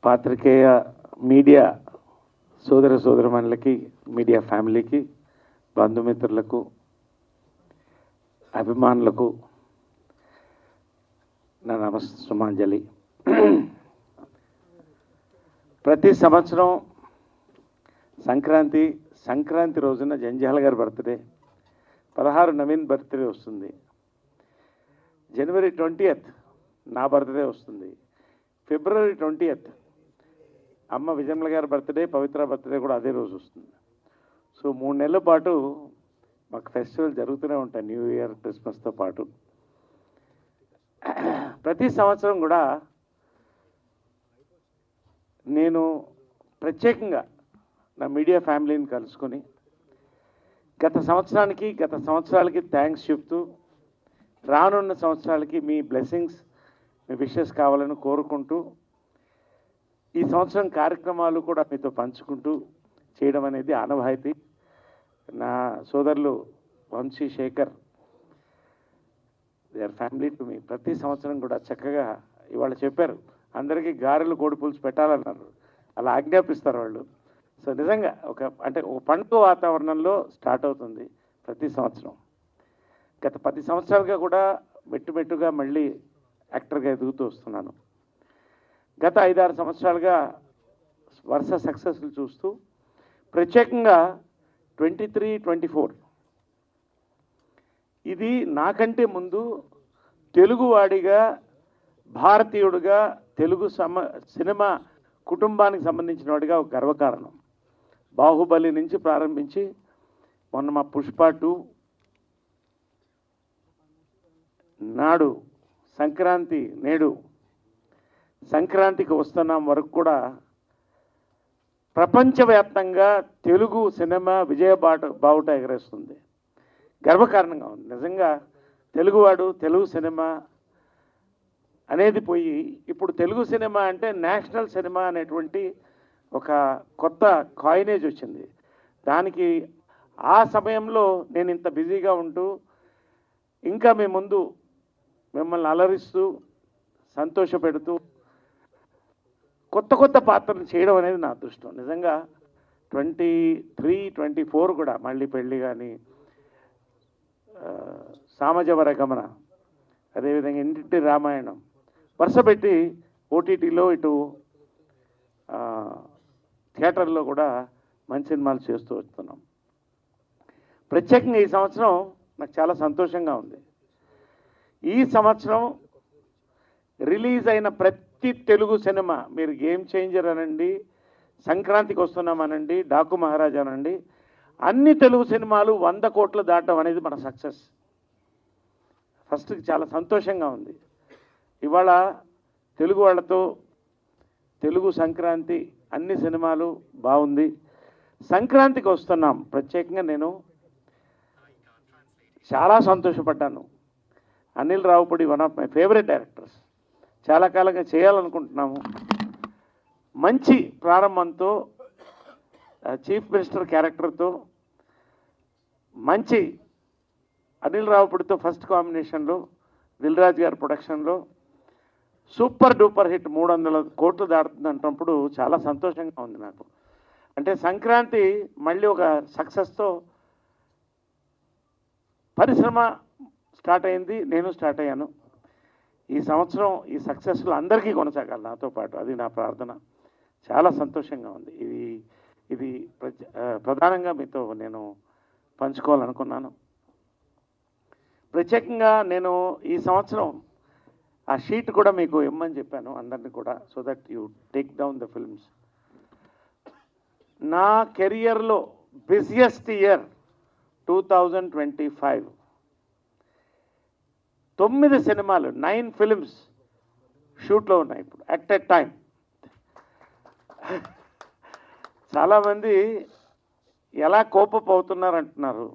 పాత్రికేయ మీడియా సోదర సోదరమణులకి, మీడియా ఫ్యామిలీకి, బంధుమిత్రులకు, అభిమానులకు నా నమస్సుమాంజలి. ప్రతి సంవత్సరం సంక్రాంతి రోజున జంజాల గారి బర్త్డే, 16 నవీన్ బర్త్డే వస్తుంది. జనవరి 20th నా బర్త్డే వస్తుంది. ఫిబ్రవరి 20th అమ్మ విజయమ్మ గారి బర్త్డే, పవిత్ర బర్త్డే కూడా అదే రోజు వస్తుంది. సో 3 నెలల పాటు మాకు ఫెస్టివల్ జరుగుతూనే ఉంటాయి, న్యూ ఇయర్, క్రిస్మస్తో పాటు. ప్రతి సంవత్సరం కూడా నేను ప్రత్యేకంగా నా మీడియా ఫ్యామిలీని కలుసుకొని గత సంవత్సరాలకి థ్యాంక్స్ చెప్తూ, రానున్న సంవత్సరాలకి మీ బ్లెస్సింగ్స్, మీ విషెస్ కావాలని కోరుకుంటూ, ఈ సంవత్సరం కార్యక్రమాలు కూడా మీతో పంచుకుంటూ చేయడం అనేది ఆనవాయితీ. నా సోదరులు Vamsi, Shekhar, they are family to me. ప్రతి సంవత్సరం కూడా చక్కగా ఇవాళ చెప్పారు, అందరికీ గారెలు, కోడిపులుసు పెట్టాలన్నారు. అలా ఆజ్ఞాపిస్తారు వాళ్ళు. సో నిజంగా ఒక పండుగ వాతావరణంలో స్టార్ట్ అవుతుంది ప్రతి సంవత్సరం. గత 10 సంవత్సరాలుగా కూడా మెట్టుగా మళ్ళీ యాక్టర్గా ఎదుగుతూ వస్తున్నాను. గత 5-6 సంవత్సరాలుగా వరుస సక్సెస్లు చూస్తూ, ప్రత్యేకంగా 23, 24 ఇది నాకంటే ముందు తెలుగువాడిగా, భారతీయుడిగా, తెలుగు సినిమా కుటుంబానికి సంబంధించిన వాడిగా ఒక గర్వకారణం. బాహుబలి నుంచి ప్రారంభించి మొన్న మా పుష్ప 2, నాడు సంక్రాంతి, నేడు సంక్రాంతికి వస్తున్నాం వరకు కూడా ప్రపంచవ్యాప్తంగా తెలుగు సినిమా బావుట ఎగరేస్తుంది. గర్వకారణంగా ఉంది. నిజంగా తెలుగువాడు, తెలుగు సినిమా అనేది పోయి ఇప్పుడు తెలుగు సినిమా అంటే నేషనల్ సినిమా అనేటువంటి ఒక కొత్త కాయినేజ్ వచ్చింది. దానికి ఆ సమయంలో నేను ఇంత బిజీగా ఉంటూ ఇంకా మీ ముందు మిమ్మల్ని అలరిస్తూ, సంతోషపెడుతూ కొత్త పాత్రలు చేయడం అనేది నా అదృష్టం. నిజంగా 23, 24 కూడా మళ్ళీ పెళ్ళి కానీ, సామజవర గమన, అదేవిధంగా ఇంటింటి రామాయణం, వరుస పెట్టి ఓటీటీలో, ఇటు థియేటర్లో కూడా మంచి సినిమాలు చేస్తూ వస్తున్నాం. ప్రత్యేకంగా ఈ సంవత్సరం నాకు చాలా సంతోషంగా ఉంది. ఈ సంవత్సరం రిలీజ్ అయిన ప్రతి తెలుగు సినిమా, మీరు గేమ్ చేంజర్ అనండి, సంక్రాంతికి వస్తున్నామనండి, డాకు మహారాజా అనండి, అన్ని తెలుగు సినిమాలు 100 కోట్లు దాటడం అనేది మన సక్సెస్. ఫస్ట్ చాలా సంతోషంగా ఉంది. ఇవాళ తెలుగు వాళ్ళతో తెలుగు సంక్రాంతి అన్ని సినిమాలు బాగుంది. సంక్రాంతికి వస్తున్నాం ప్రత్యేకంగా నేను చాలా సంతోషపడ్డాను. Anil Ravipudi one of my favourite directors. చాలా కాలంగా చేయాలనుకుంటున్నాము. మంచి ప్రారంభంతో, చీఫ్ మినిస్టర్ క్యారెక్టర్తో, మంచి అనిల్ రావుపూడితో ఫస్ట్ కాంబినేషన్లో, దిల్ రాజు గారి ప్రొడక్షన్లో సూపర్ డూపర్ హిట్ 300 కోట్లు దాటుతుంది అంటున్నప్పుడు చాలా సంతోషంగా ఉంది నాకు. అంటే సంక్రాంతి మళ్ళీ ఒక సక్సెస్తో పరిశ్రమ స్టార్ట్ అయింది, నేను స్టార్ట్ అయ్యాను. ఈ సంవత్సరం ఈ సక్సెస్లు అందరికీ కొనసాగాలి నాతో పాటు, అది నా ప్రార్థన. చాలా సంతోషంగా ఉంది. ఇది ప్రధానంగా మీతో నేను పంచుకోవాలనుకున్నాను. ప్రత్యేకంగా నేను ఈ సంవత్సరం ఆ షీట్ కూడా మీకు ఇమ్మని చెప్పాను అందరినీ కూడా, so that you take down the films. నా కెరియర్లో బిజియెస్ట్ ఇయర్ 2025. 9 సినిమాలు, 9 ఫిల్మ్స్ షూట్లో ఉన్నాయి ఇప్పుడు అట్ ఎ టైం. చాలామంది ఎలా కోపప్ అవుతున్నారంటున్నారు.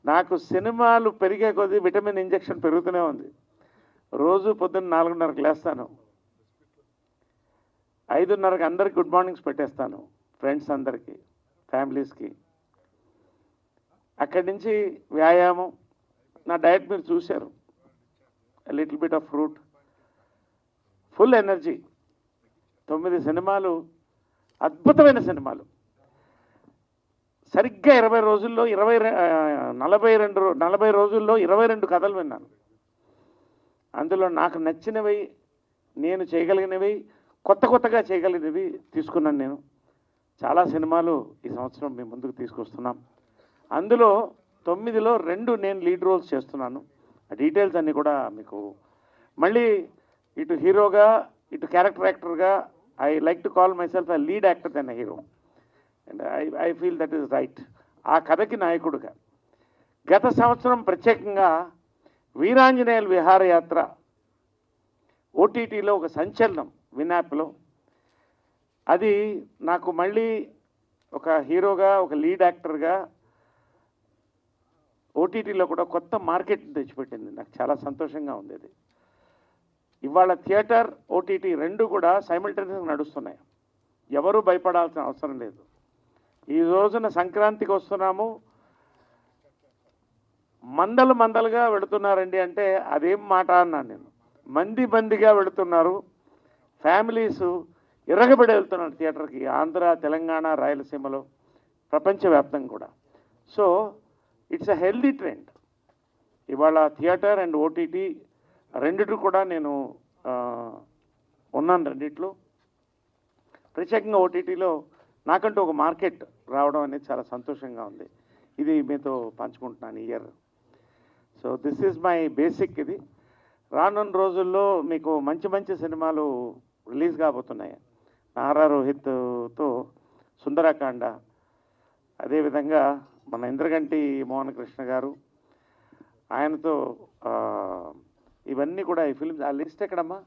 నాకు సినిమాలు పెరిగే కొద్దీ విటమిన్ ఇంజెక్షన్ పెరుగుతూనే ఉంది. రోజు పొద్దున్న 4:30కి లేస్తాను, 5:30కి అందరికి గుడ్ మార్నింగ్స్ పెట్టేస్తాను, ఫ్రెండ్స్ అందరికీ, ఫ్యామిలీస్కి. అక్కడి నుంచి వ్యాయామం, నా డయట్ మీరు చూశారు, little bit of fruit, full energy. 9 సినిమాలు, అద్భుతమైన సినిమాలు. సరిగ్గా 20 రోజుల్లో 40 రోజుల్లో 22 కథలు విన్నాను. అందులో నాకు నచ్చినవి, నేను చేయగలిగినవి, కొత్తగా చేయగలిగినవి తీసుకున్నాను నేను. చాలా సినిమాలు ఈ సంవత్సరం మీ ముందుకు తీసుకొస్తున్నాం. అందులో 9లో 2 నేను లీడ్ రోల్స్ చేస్తున్నాను. ఆ డీటెయిల్స్ అన్నీ కూడా మీకు మళ్ళీ ఇటు హీరోగా, ఇటు క్యారెక్టర్ యాక్టర్గా I like to call myself a lead actor then a hero. And I feel that is right. ఆ కథకి నాయకుడుగా గత సంవత్సరం ప్రత్యేకంగా వీరాంజనేయుల విహారయాత్ర ఓటీటీలో ఒక సంచలనం, విన్ యాప్లో. అది నాకు మళ్ళీ ఒక హీరోగా, ఒక లీడ్ యాక్టర్గా ఓటీటీలో కూడా కొత్త మార్కెట్ తెచ్చిపెట్టింది. నాకు చాలా సంతోషంగా ఉంది అది. ఇవాళ థియేటర్, ఓటీటీ 2 కూడా సైమల్టేనియస్గా నడుస్తున్నాయి. ఎవరూ భయపడాల్సిన అవసరం లేదు. ఈ రోజున సంక్రాంతికి వస్తున్నాము, మందలుగా వెళుతున్నారండి అంటే అదేం మాట అన్నాను నేను. మందిగా వెళుతున్నారు, ఫ్యామిలీసు ఇరగబడి వెళ్తున్నారు థియేటర్కి. ఆంధ్ర, తెలంగాణ, రాయలసీమలో, ప్రపంచవ్యాప్తంగా కూడా. So it's a healthy trend. ఇవాళ థియేటర్ అండ్ ఓటీటీ రెండిటి కూడా నేను ఉన్నాను. రెండిట్లో ప్రత్యేకంగా ఓటీటీలో నాకంటూ ఒక మార్కెట్ రావడం అనేది చాలా సంతోషంగా ఉంది. ఇది మీతో పంచుకుంటున్నాను ఈ year. So this is my basic. ఇది రానున్న రోజుల్లో మీకు మంచి సినిమాలు రిలీజ్ కాబోతున్నాయి. నారా రోహిత్తో సుందరకాండ, అదేవిధంగా మన ఇంద్రగంటి మోహన్ కృష్ణ గారు, ఆయనతో ఇవన్నీ కూడా ఈ ఫిల్మ్స్. ఆ లిస్ట్ ఎక్కడమ్మా?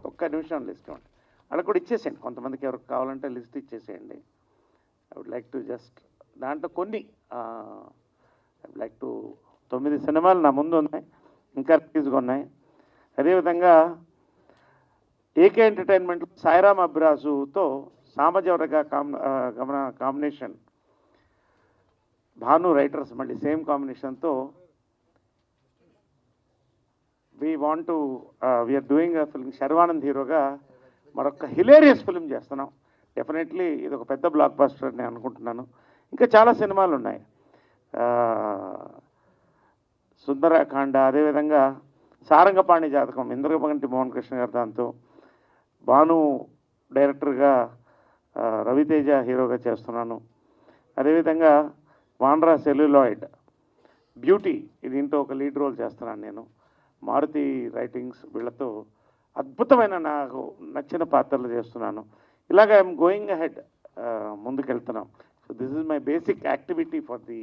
ఒక్క నిమిషం లిస్ట్ ఇవ్వండి. అలా కూడా ఇచ్చేసేయండి, కొంతమందికి ఎవరికి కావాలంటే లిస్ట్ ఇచ్చేసేయండి. I would like to just దాంట్లో కొన్ని ఐ వుడ్ లైక్ టు 9 సినిమాలు నా ముందు ఉన్నాయి, ఇంకా రిలీజ్గా ఉన్నాయి. అదేవిధంగా ఏకే ఎంటర్టైన్మెంట్ సాయిరామ్ అబ్రాజుతో సామజవరగా కాంబినేషన్, భాను రైటర్స్ మళ్ళీ సేమ్ కాంబినేషన్తో we're doing a film. Sharwanand హీరోగా మరొక హిలేరియస్ ఫిల్మ్ చేస్తున్నాం. డెఫినెట్లీ ఇది ఒక పెద్ద బ్లాక్ బస్టర్ అని నేను అనుకుంటున్నాను. ఇంకా చాలా సినిమాలు ఉన్నాయి. సుందరకాండ, అదేవిధంగా సారంగపాణి జాతకం, ఇంద్రగంటి మోహన్ కృష్ణ గారు, దాంతో భాను డైరెక్టర్గా, రవితేజ హీరోగా చేస్తున్నాను. అదేవిధంగా వాండ్రా సెల్యులాయిడ్, బ్యూటీ, దీంట్లో ఒక లీడ్ రోల్ చేస్తున్నాను నేను. మారుతి రైటింగ్స్, వీళ్ళతో అద్భుతమైన నాకు నచ్చిన పాత్రలు చేస్తున్నాను. ఇలాగ ఐఎమ్ గోయింగ్ అహెడ్, ముందుకెళ్తున్నాం. So this is my basic activity for the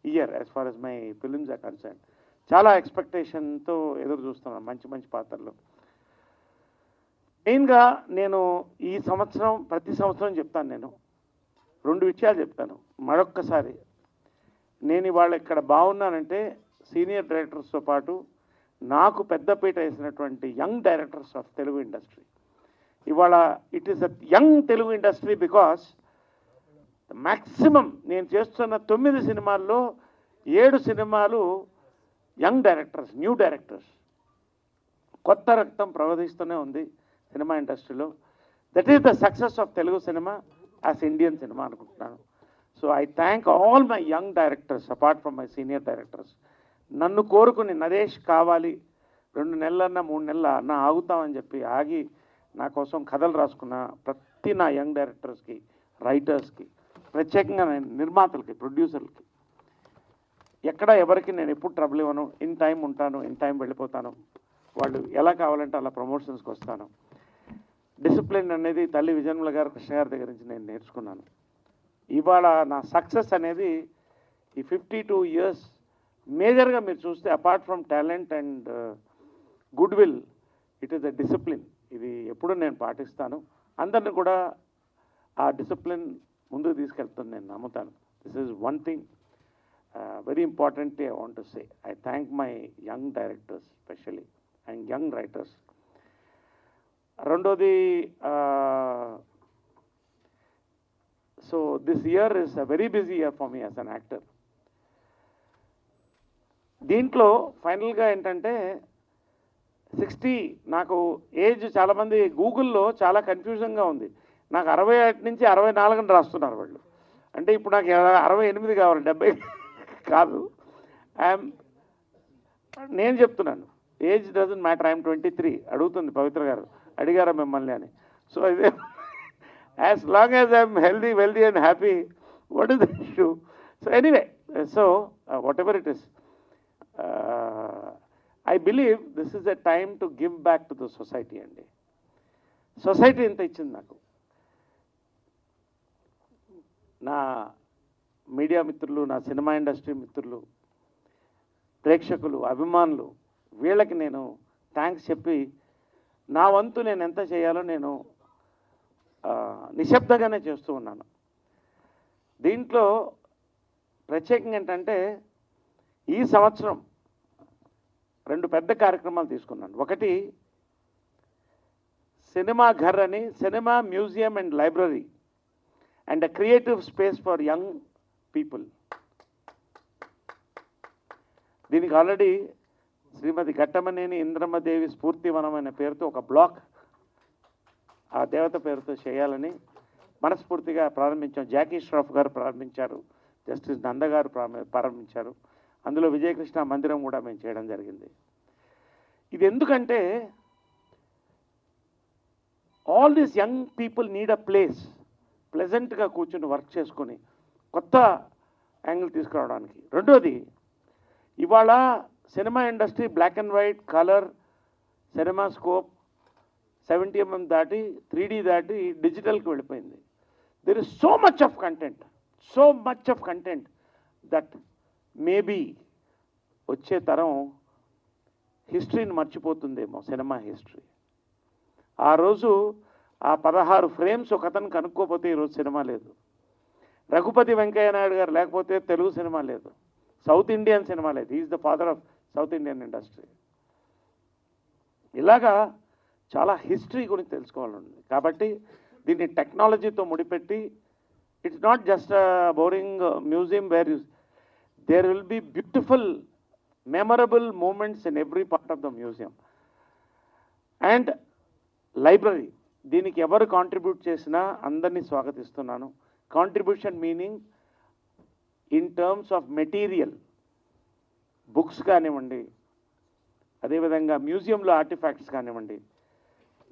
year as far as my films are concern. చాలా ఎక్స్పెక్టేషన్తో ఎదురు చూస్తున్నాను మంచి పాత్రలు. మెయిన్గా నేను ఈ సంవత్సరం, ప్రతి సంవత్సరం చెప్తాను, నేను 2 విషయాలు చెప్తాను. మరొక్కసారి నేను ఇవాళ ఇక్కడ బాగున్నానంటే సీనియర్ డైరెక్టర్స్తో పాటు నాకు పెద్దపీట వేసినటువంటి young directors of Telugu industry. ఇవాళ it is a young Telugu industry because maximum నేను చేస్తున్న 9 సినిమాల్లో 7 సినిమాలు యంగ్ డైరెక్టర్స్, న్యూ డైరెక్టర్స్. కొత్త రక్తం ప్రవహిస్తూనే ఉంది సినిమా ఇండస్ట్రీలో. That is the success of Telugu cinema as Indian cinema అనుకుంటున్నాను. So I thank all my young directors apart from my senior directors. నన్ను కోరుకుని నరేష్ కావాలి 2 నెలలన్నా 3 నెలల నా ఆగుతామని చెప్పి ఆగి నా కోసం కథలు రాసుకున్న ప్రతి నా యంగ్ డైరెక్టర్స్కి, రైటర్స్కి, ప్రత్యేకంగా నిర్మాతలకి, ప్రొడ్యూసర్లకి, ఎక్కడ ఎవరికి నేను ఎప్పుడు ట్రబుల్ ఇవ్వను. ఇన్ టైం ఉంటాను, ఇన్ టైం వెళ్ళిపోతాను. వాళ్ళు ఎలా కావాలంటే అలా ప్రమోషన్స్కి వస్తాను. డిసిప్లిన్ అనేది తల్లి విజయన్మల గారు, కృష్ణ గారి దగ్గర నుంచి నేను నేర్చుకున్నాను. ఇవాళ నా సక్సెస్ అనేది ఈ 52 ఇయర్స్ మేజర్గా మీరు చూస్తే apart from talent and good will, it is a discipline. ఇది ఎప్పుడు నేను పాటిస్తాను. అందరిని కూడా ఆ డిసిప్లిన్ ముందుకు తీసుకెళ్తాను నేను నమ్ముతాను. This is one thing very importantly I want to say. I thank my young directors specially and young writers. రెండోది, so this year is a very busy year for me as an actor. దీంట్లో ఫైనల్గా ఏంటంటే 60 నాకు age చాలామంది గూగుల్లో చాలా కన్ఫ్యూజన్గా ఉంది. నాకు 61 నుంచి 64 అని రాస్తున్నారు వాళ్ళు. అంటే ఇప్పుడు నాకు 68 కావాలి, 70 కాదు. ఐఎమ్ నేను చెప్తున్నాను, ఏజ్ డజంట్ మ్యాటర్. ఐఎమ్ 23. అడుగుతుంది పవిత్ర గారు, అడిగారా మిమ్మల్ని అని. సో ఇదే as long as I'm healthy, wealthy and happy, what is the issue? So anyway, so what ever it is, I believe this is a time to give back to the society అండి. Society ఎంత ఇచ్చింది నాకు. నా media మిత్రులు, నా cinema industry మిత్రులు, ప్రేక్షకులు, అభిమానులు, వీళ్ళకి నేను థ్యాంక్స్ చెప్పి నా వంతు నేను ఎంత చేయాలో నేను నిశ్శబ్దంగానే చేస్తూ ఉన్నాను. దీంట్లో ప్రత్యేకంగా ఏంటంటే ఈ సంవత్సరం 2 పెద్ద కార్యక్రమాలు తీసుకున్నాను. ఒకటి సినిమా ఘర్ అని, cinema museum and library and a creative space for young people. దీనికి ఆల్రెడీ శ్రీమతి ఘట్టమనేని ఇంద్రమ్మదేవి స్ఫూర్తివనం అనే పేరుతో ఒక బ్లాక్ ఆ దేవత పేరుతో చేయాలని మనస్ఫూర్తిగా ప్రారంభించాం. జాకీ ష్రాఫ్ గారు ప్రారంభించారు, జస్టిస్ నంద గారు ప్రారంభించారు. అందులో విజయకృష్ణ మందిరం కూడా మేము చేయడం జరిగింది. ఇది ఎందుకంటే all these young people need a place, ప్లెజెంట్గా కూర్చొని వర్క్ చేసుకొని కొత్త యాంగిల్ తీసుకురావడానికి. రెండోది, ఇవాళ cinema industry black and white, colour, cinema scope 70mm దాటి 3D దాటి డిజిటల్కి వెళ్ళిపోయింది. There is so much of content that maybe వచ్చే తరం హిస్టరీని మర్చిపోతుందేమో, సినిమా హిస్టరీ. ఆ రోజు ఆ 16 ఫ్రేమ్స్ ఒక అతను కనుక్కోపోతే ఈరోజు సినిమా లేదు. రఘుపతి వెంకయ్య నాయుడు గారు లేకపోతే తెలుగు సినిమా లేదు, సౌత్ ఇండియన్ సినిమా లేదు. Is the father of south Indian industry. ఇలాగా చాలా హిస్టరీ గురించి తెలుసుకోవాలండి. కాబట్టి దీన్ని టెక్నాలజీతో ముడిపెట్టి, it's not just boring museum where there will be beautiful, memorable moments in every part of the museum. And library, దీనికి ఎవరు కాంట్రిబ్యూట్ చేసినా అందరినీ స్వాగతిస్తున్నాను. Contribution meaning in terms of material, books కానివ్వండి, అదేవిధంగా మ్యూజియంలో ఆర్టిఫాక్ట్స్ కానివ్వండి.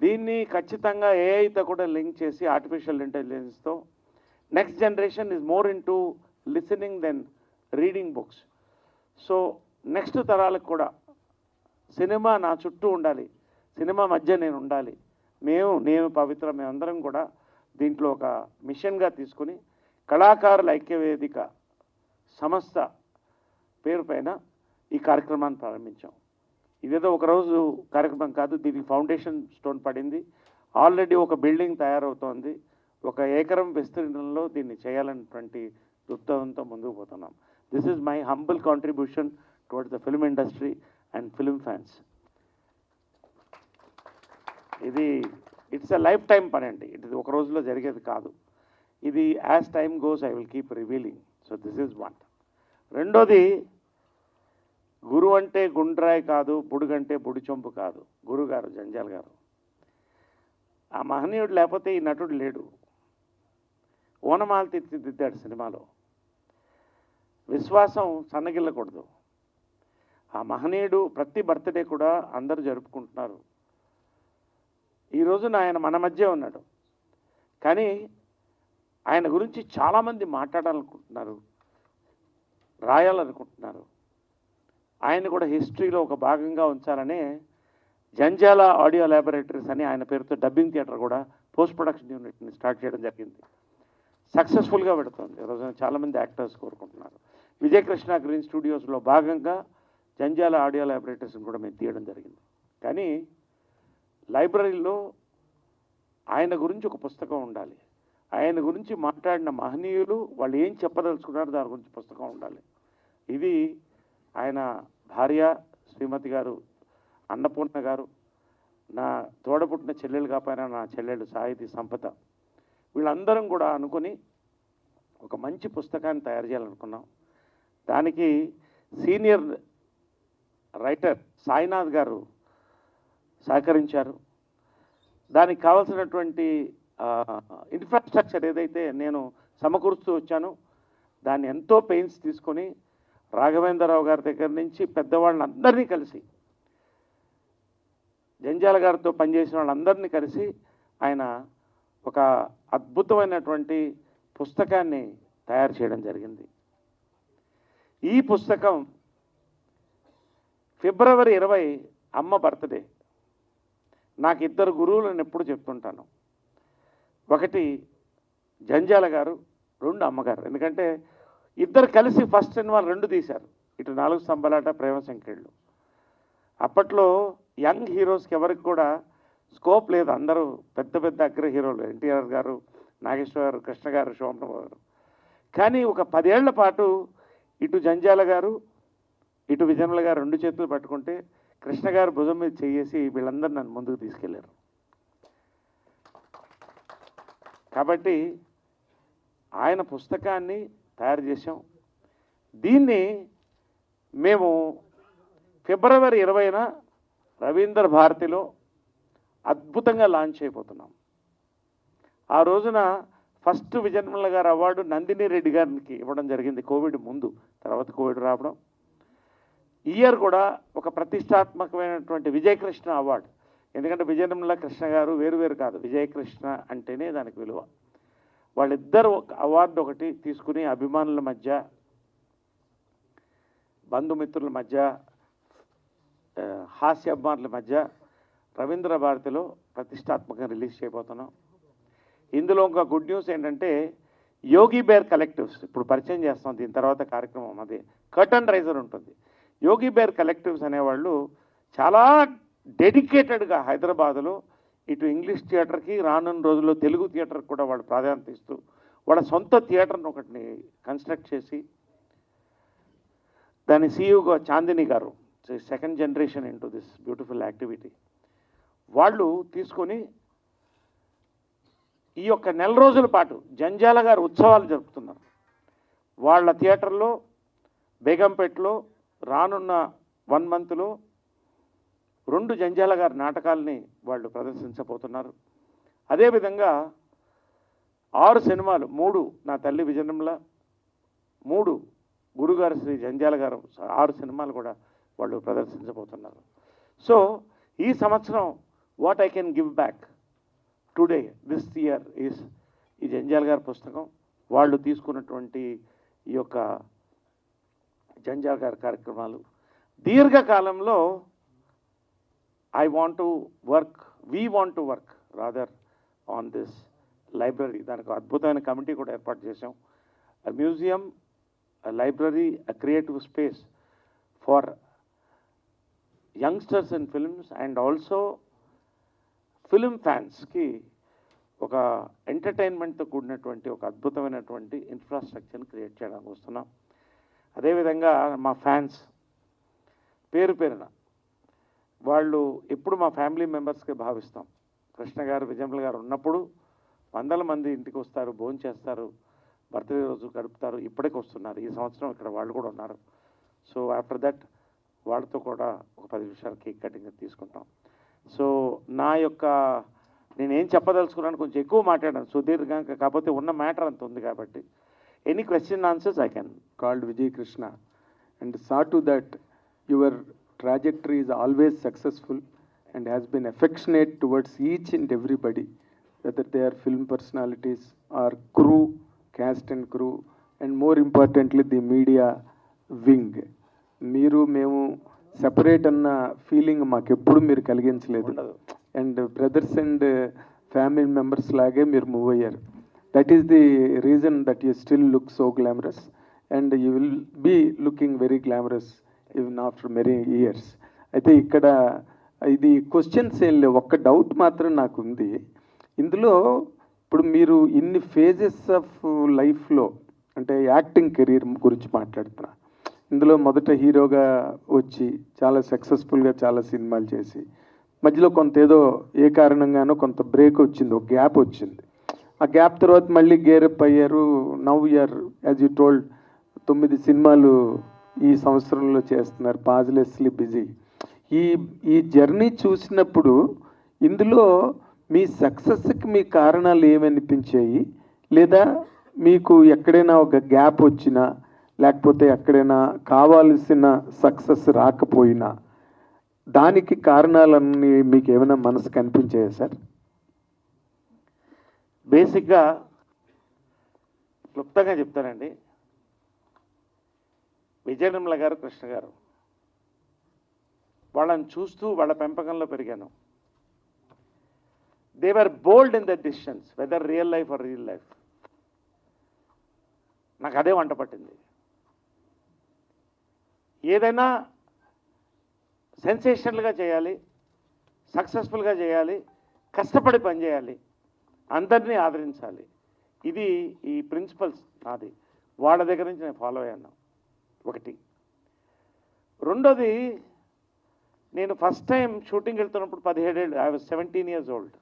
దీన్ని ఖచ్చితంగా ఏఐతో కూడా లింక్ చేసి ఆర్టిఫిషియల్ ఇంటెలిజెన్స్తో next generation is more into listening than reading books. So next తరాలకు కూడా సినిమా నా చుట్టూ ఉండాలి, సినిమా మధ్య నేను ఉండాలి. నేను పవిత్ర మేమందరం కూడా దీంట్లో ఒక మిషన్గా తీసుకుని కళాకారుల ఐక్యవేదిక సంస్థ పేరు పైన ఈ కార్యక్రమాన్ని ప్రారంభించాం. ఇదేదో ఒకరోజు కార్యక్రమం కాదు, దీనికి ఫౌండేషన్ స్టోన్ పడింది. ఆల్రెడీ ఒక బిల్డింగ్ తయారవుతోంది. 1 ఎకరం విస్తీర్ణంలో దీన్ని చేయాలన్నటువంటి దృక్పథంతో ముందుకు పోతున్నాం. This is my humble contribution towards the film industry and film fans. It's a lifetime పని అండి. ఇది ఒక రోజులో జరిగేది కాదు. ఇది as time goes I will keep revealing. So this is one. రెండోది, గురువు అంటే గుండ్రాయి కాదు, బుడుగంటే బుడిచొంపు కాదు. గురుగారు జంజాల్ గారు, ఆ మహనీయుడు లేకపోతే ఈ నటుడు లేడు. ఓనమాల తీర్చిదిద్దాడు సినిమాలో. విశ్వాసం సన్నగిల్లకూడదు. ఆ మహనీయుడు ప్రతి బర్త్డే కూడా అందరూ జరుపుకుంటున్నారు. ఈ రోజున ఆయన మన మధ్య ఉన్నాడు. కానీ ఆయన గురించి చాలామంది మాట్లాడాలనుకుంటున్నారు, రాయాలనుకుంటున్నారు. ఆయన కూడా హిస్టరీలో ఒక భాగంగా ఉంచాలనే జంజాల ఆడియో ల్యాబొరేటరీస్ అని ఆయన పేరుతో డబ్బింగ్ థియేటర్ కూడా, పోస్ట్ ప్రొడక్షన్ యూనిట్ని స్టార్ట్ చేయడం జరిగింది. సక్సెస్ఫుల్గా పెడుతుంది. ఈరోజు చాలామంది యాక్టర్స్ కోరుకుంటున్నారు. విజయకృష్ణ గ్రీన్ స్టూడియోస్లో భాగంగా జంజాల ఆడియో ల్యాబొరేటరీస్ని కూడా మేము తీయడం జరిగింది. కానీ లైబ్రరీలో ఆయన గురించి ఒక పుస్తకం ఉండాలి. ఆయన గురించి మాట్లాడిన మహనీయులు వాళ్ళు ఏం చెప్పదలుచుకున్నారో దాని గురించి పుస్తకం ఉండాలి. ఇది ఆయన భార్య శ్రీమతి గారు అన్నపూర్ణ గారు, నా తోడపుట్టిన చెల్లెలు కాకపోయినా నా చెల్లెలు సాహితీ సంపద, వీళ్ళందరం కూడా అనుకుని ఒక మంచి పుస్తకాన్ని తయారు చేయాలనుకున్నాం. దానికి సీనియర్ రైటర్ సాయినాథ్ గారు సహకరించారు. దానికి కావాల్సినటువంటి ఇన్ఫ్రాస్ట్రక్చర్ ఏదైతే నేను సమకూరుస్తూ వచ్చానో దాన్ని ఎంతో పెయిన్స్ తీసుకొని రాఘవేంద్రరావు గారి దగ్గర నుంచి పెద్దవాళ్ళందరినీ కలిసి, జంజాల గారితో పనిచేసిన వాళ్ళందరినీ కలిసి ఆయన ఒక అద్భుతమైనటువంటి పుస్తకాన్ని తయారు చేయడం జరిగింది. ఈ పుస్తకం ఫిబ్రవరి 20 అమ్మ బర్త్డే. నాకు 2 గురువులను ఎప్పుడు చెప్తుంటాను. ఒకటి జంజాల గారు, 2 అమ్మగారు. ఎందుకంటే ఇద్దరు కలిసి ఫస్ట్ సినిమాలు 2 తీశారు. ఇటు 4 స్తంభాలాట, ప్రేమ సంఖ్యలు. అప్పట్లో యంగ్ హీరోస్కి ఎవరికి కూడా స్కోప్ లేదు. అందరూ పెద్ద పెద్ద అగ్ర హీరోలు, ఎన్టీఆర్ గారు, నాగేశ్వర గారు, కృష్ణ గారు, శోభన్ గారు. కానీ ఒక 10 ఏళ్ల పాటు ఇటు జంజాల గారు, ఇటు విజయనగర గారు 2 చేతులు పట్టుకుంటే కృష్ణ గారు భుజం మీద చేసి వీళ్ళందరూ నన్ను ముందుకు తీసుకెళ్లారు. కాబట్టి ఆయన పుస్తకాన్ని తయారు చేశాం. దీన్ని మేము ఫిబ్రవరి 20న రవీంద్ర భారతిలో అద్భుతంగా లాంచ్ అయిపోతున్నాం. ఆ రోజున ఫస్ట్ విజయనిర్మల గారు అవార్డు నందిని రెడ్డి గారికి ఇవ్వడం జరిగింది, కోవిడ్ ముందు. తర్వాత కోవిడ్ రావడం, ఇయర్ కూడా ఒక ప్రతిష్టాత్మకమైనటువంటి విజయకృష్ణ అవార్డు. ఎందుకంటే విజయనిర్మల, కృష్ణ గారు వేరు కాదు, విజయకృష్ణ అంటేనే దానికి విలువ. వాళ్ళిద్దరు అవార్డు ఒకటి తీసుకుని అభిమానుల మధ్య, బంధుమిత్రుల మధ్య, హాస్య అభిమానుల మధ్య రవీంద్ర భారతిలో ప్రతిష్టాత్మకంగా రిలీజ్ చేయబోతున్నాం. ఇందులో ఒక గుడ్ న్యూస్ ఏంటంటే యోగి బేర్ కలెక్టివ్స్ ఇప్పుడు పరిచయం చేస్తాం. దీని తర్వాత కార్యక్రమం అది కర్టన్ రైజర్ ఉంటుంది. యోగి బేర్ కలెక్టివ్స్ అనేవాళ్ళు చాలా డెడికేటెడ్గా హైదరాబాదులో ఇటు ఇంగ్లీష్ థియేటర్కి, రానున్న రోజుల్లో తెలుగు థియేటర్కి కూడా వాళ్ళు ప్రాధాన్యత ఇస్తూ వాళ్ళ సొంత థియేటర్ని ఒకటిని కన్స్ట్రక్ట్ చేసి దాని సీఈఓగా చాందిని గారు, second generation into this beautiful activity, వాళ్ళు తీసుకొని ఈ యొక్క 1 నెల రోజుల పాటు జంజాల గారు ఉత్సవాలు జరుపుతున్నారు. వాళ్ళ థియేటర్లో బేగంపేటలో రానున్న 1 మంత్లో 2 జంజాల గారి నాటకాలని వాళ్ళు ప్రదర్శించబోతున్నారు. అదేవిధంగా 6 సినిమాలు, 3 నా తల్లి విజయనిర్మల, 3 గురుగారు శ్రీ జంజాల గారు, 6 సినిమాలు కూడా వాళ్ళు ప్రదర్శించబోతున్నారు. సో ఈ సంవత్సరం what I can give back today this year is ఈ జంజాల గారి పుస్తకం, వాళ్ళు తీసుకున్నటువంటి ఈ యొక్క జంజాల గారి కార్యక్రమాలు. దీర్ఘకాలంలో I want to work, we want to work rather on this library. దానికి అద్భుతమైన కమిటీ కూడా ఏర్పాటు చేశాం. A museum, a library, a creative space for youngsters in films and also film fansకి ఒక ఎంటర్టైన్మెంట్తో కూడినటువంటి ఒక అద్భుతమైనటువంటి ఇన్ఫ్రాస్ట్రక్చర్ని క్రియేట్ చేయడానికి వస్తున్నాం. అదేవిధంగా మా ఫ్యాన్స్ పేరున వాళ్ళు ఎప్పుడు మా ఫ్యామిలీ మెంబర్స్కి భావిస్తాం. కృష్ణ గారు, విజయనిర్మల గారు ఉన్నప్పుడు 100 మంది ఇంటికి వస్తారు, భోజనం చేస్తారు, బర్త్డే రోజు గడుపుతారు. ఇప్పటికి వస్తున్నారు. ఈ సంవత్సరం ఇక్కడ వాళ్ళు కూడా ఉన్నారు. సో ఆఫ్టర్ దట్ వాళ్ళతో కూడా ఒక 10 నిమిషాలు కేక్ కటింగ్ తీసుకుంటాం. సో నా యొక్క నేనేం చెప్పదలుచుకున్నాను, కొంచెం ఎక్కువ మాట్లాడాను సుదీర్ఘంగా, కాకపోతే ఉన్న మ్యాటర్ అంత ఉంది కాబట్టి any question answers I can. Called Vijay Krishna and saw to that your trajectory is always successful and has been affectionate towards each and everybody, whether they are film personalities or crew, cast and crew, and more importantly the media wing. మీరు మేము separate అన్న feeling మాకు ఎప్పుడు మీరు కలిగించలేదు. And brothers and family members లాగే మీరు move అయ్యారు. That is the reason that you still look so glamorous and you will be looking very glamorous even after many years. అయితే ఇక్కడ ఇది క్వశ్చన్స్ ఏం లేవు, ఒక్క డౌట్ మాత్రం నాకు ఉంది. ఇందులో ఇప్పుడు మీరు ఇన్ని ఫేజెస్ ఆఫ్ లైఫ్లో అంటే యాక్టింగ్ కెరీర్ గురించి మాట్లాడుతున్నా. ఇందులో మొదట హీరోగా వచ్చి చాలా సక్సెస్ఫుల్గా చాలా సినిమాలు చేసి మధ్యలో కొంత ఏదో ఏ కారణంగానో కొంత బ్రేక్ వచ్చింది, ఒక గ్యాప్ వచ్చింది. ఆ గ్యాప్ తర్వాత మళ్ళీ గేరప్ అయ్యారు. Now you are as you told 9 సినిమాలు ఈ సంవత్సరంలో చేస్తున్నారు, పాజిలెస్లీ బిజీ. ఈ ఈ జర్నీ చూసినప్పుడు ఇందులో మీ సక్సెస్కి మీ కారణాలు ఏమనిపించాయి, లేదా మీకు ఎక్కడైనా ఒక గ్యాప్ వచ్చినా, లేకపోతే ఎక్కడైనా కావాల్సిన సక్సెస్ రాకపోయినా దానికి కారణాలన్నీ మీకు ఏమైనా మనసు కనిపించాయా సార్? బేసిక్గా క్లుప్తంగా చెప్తానండి. విజయ నిర్మల గారు, కృష్ణ గారు, వాళ్ళని చూస్తూ వాళ్ళ పెంపకంలో పెరిగాను. They were bold in the decisions, whether real life or real life. నాకు అదే వంట పట్టింది. ఏదైనా సెన్సేషనల్గా చేయాలి, సక్సెస్ఫుల్గా చేయాలి, కష్టపడి పనిచేయాలి, అందరినీ ఆదరించాలి. ఇది ఈ ప్రిన్సిపల్స్ నాది. వాళ్ళ దగ్గర నుంచి నేను ఫాలో అయ్యాను. ఒకటి. రెండోది, నేను ఫస్ట్ టైం షూటింగ్ వెళ్తున్నప్పుడు 17 ఏళ్ళు, ఐ వాజ్ 17 years old.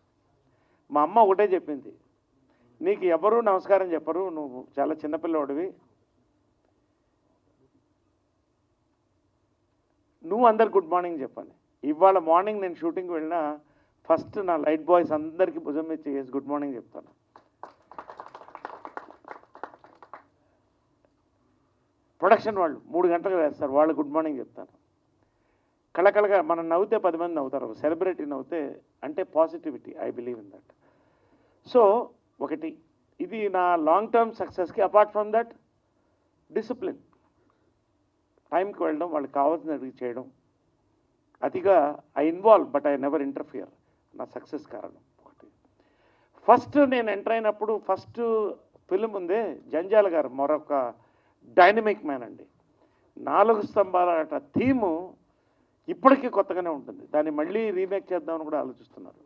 మా అమ్మ ఒకటే చెప్పింది, నీకు ఎవరు నమస్కారం చెప్పరు, నువ్వు చాలా చిన్నపిల్లవాడివి, నువ్వు అందరు గుడ్ మార్నింగ్ చెప్పాలి. ఇవాళ మార్నింగ్ నేను షూటింగ్కి వెళ్ళినా ఫస్ట్ నా లైట్ బాయ్స్ అందరికీ భుజం మీద చేసి గుడ్ మార్నింగ్ చెప్తాను. ప్రొడక్షన్ వాళ్ళు 3 గంటలకు వేస్తారు, వాళ్ళు గుడ్ మార్నింగ్ చెప్తాను. కళకళగా మనం నవ్వుతే 10 మంది నవ్వుతారు, సెలబ్రిటీ నవ్వుతే అంటే positivity. I believe in that. So ఒకటి, ఇది నా లాంగ్ టర్మ్ సక్సెస్కి. అపార్ట్ ఫ్రమ్ దట్, డిసిప్లిన్, టైంకి వెళ్ళడం, వాళ్ళకి కావాల్సినవి చేయడం. అతిగా I involve but I never interfere. నా సక్సెస్ కారణం ఒకటి. ఫస్ట్ నేను ఎంటర్ అయినప్పుడు ఫస్ట్ ఫిలిం ఉందే, జంజాల గారు మరొక డైనమిక్ మ్యాన్ అండి. 4 స్తంభాల థీము ఇప్పటికీ కొత్తగానే ఉంటుంది. దాన్ని మళ్ళీ రీమేక్ చేద్దామని కూడా ఆలోచిస్తున్నారు.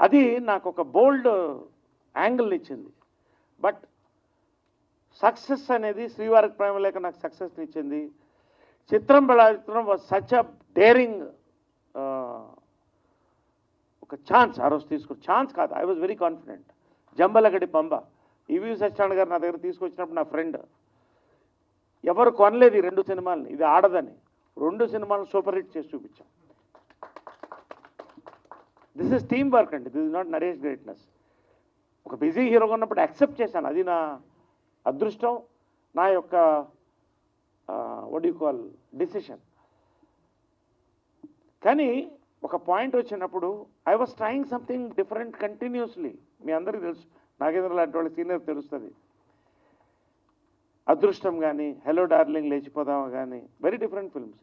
అది నాకు ఒక బోల్డ్ యాంగిల్ ఇచ్చింది. బట్ సక్సెస్ అనేది శ్రీవారికి ప్రేమ లేక నాకు సక్సెస్ని ఇచ్చింది. చిత్రం బళాచిత్రం వాజ్ సచ్ అ డేరింగ్, ఒక ఛాన్స్ ఆ రోజు తీసుకుని, ఛాన్స్ కాదు, I was very confident. జంబలగడి Pamba, ఈవి సత్యనారాయణ గారు నా దగ్గర తీసుకొచ్చినప్పుడు నా ఫ్రెండ్, ఎవరు కొనలేదు ఈ 2 సినిమాలని, ఇది ఆడదని 2 సినిమాలను సూపర్ హిట్ చేసి చూపించాం. దిస్ ఇస్ టీమ్ వర్క్ అండి, this is not Naresh greatness. ఒక బిజీ హీరోగా ఉన్నప్పుడు యాక్సెప్ట్ చేశాను, అది నా అదృష్టం, నా యొక్క వాట్ యు కాల్ డిసిషన్. కానీ ఒక పాయింట్ వచ్చినప్పుడు I was trying something different continuously. మీ అందరికీ తెలుసు, నాగేంద్ర లాంటి వాళ్ళ సీనియర్ తెలుస్తుంది. అదృష్టం కానీ, హలో డార్లింగ్, లేచిపోదామా కానీ, వెరీ డిఫరెంట్ ఫిల్మ్స్.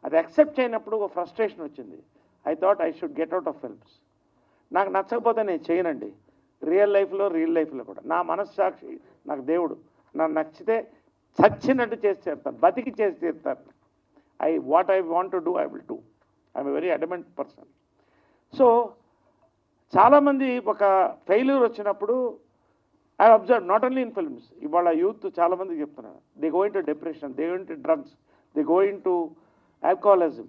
అది యాక్సెప్ట్ చేయనప్పుడు ఒక ఫ్రస్ట్రేషన్ వచ్చింది. I thought I should get out of films. నాకు నచ్చకపోతే నేను చేయనండి, రియల్ లైఫ్లో కూడా. నా మనస్సాక్షి నాకు దేవుడు, నాకు నచ్చితే చచ్చినట్టు చేసి తీరుతాను, బతికి చేసి తీరుతాను. What I want to do I will do. I'm a very adamant person. So చాలామంది ఒక ఫెయిల్యూర్ వచ్చినప్పుడు I observe, not only in films, ఇవాళ యూత్ చాలామంది చెప్తున్నారు, they go into depression, they go into drugs, they go into alcoholism.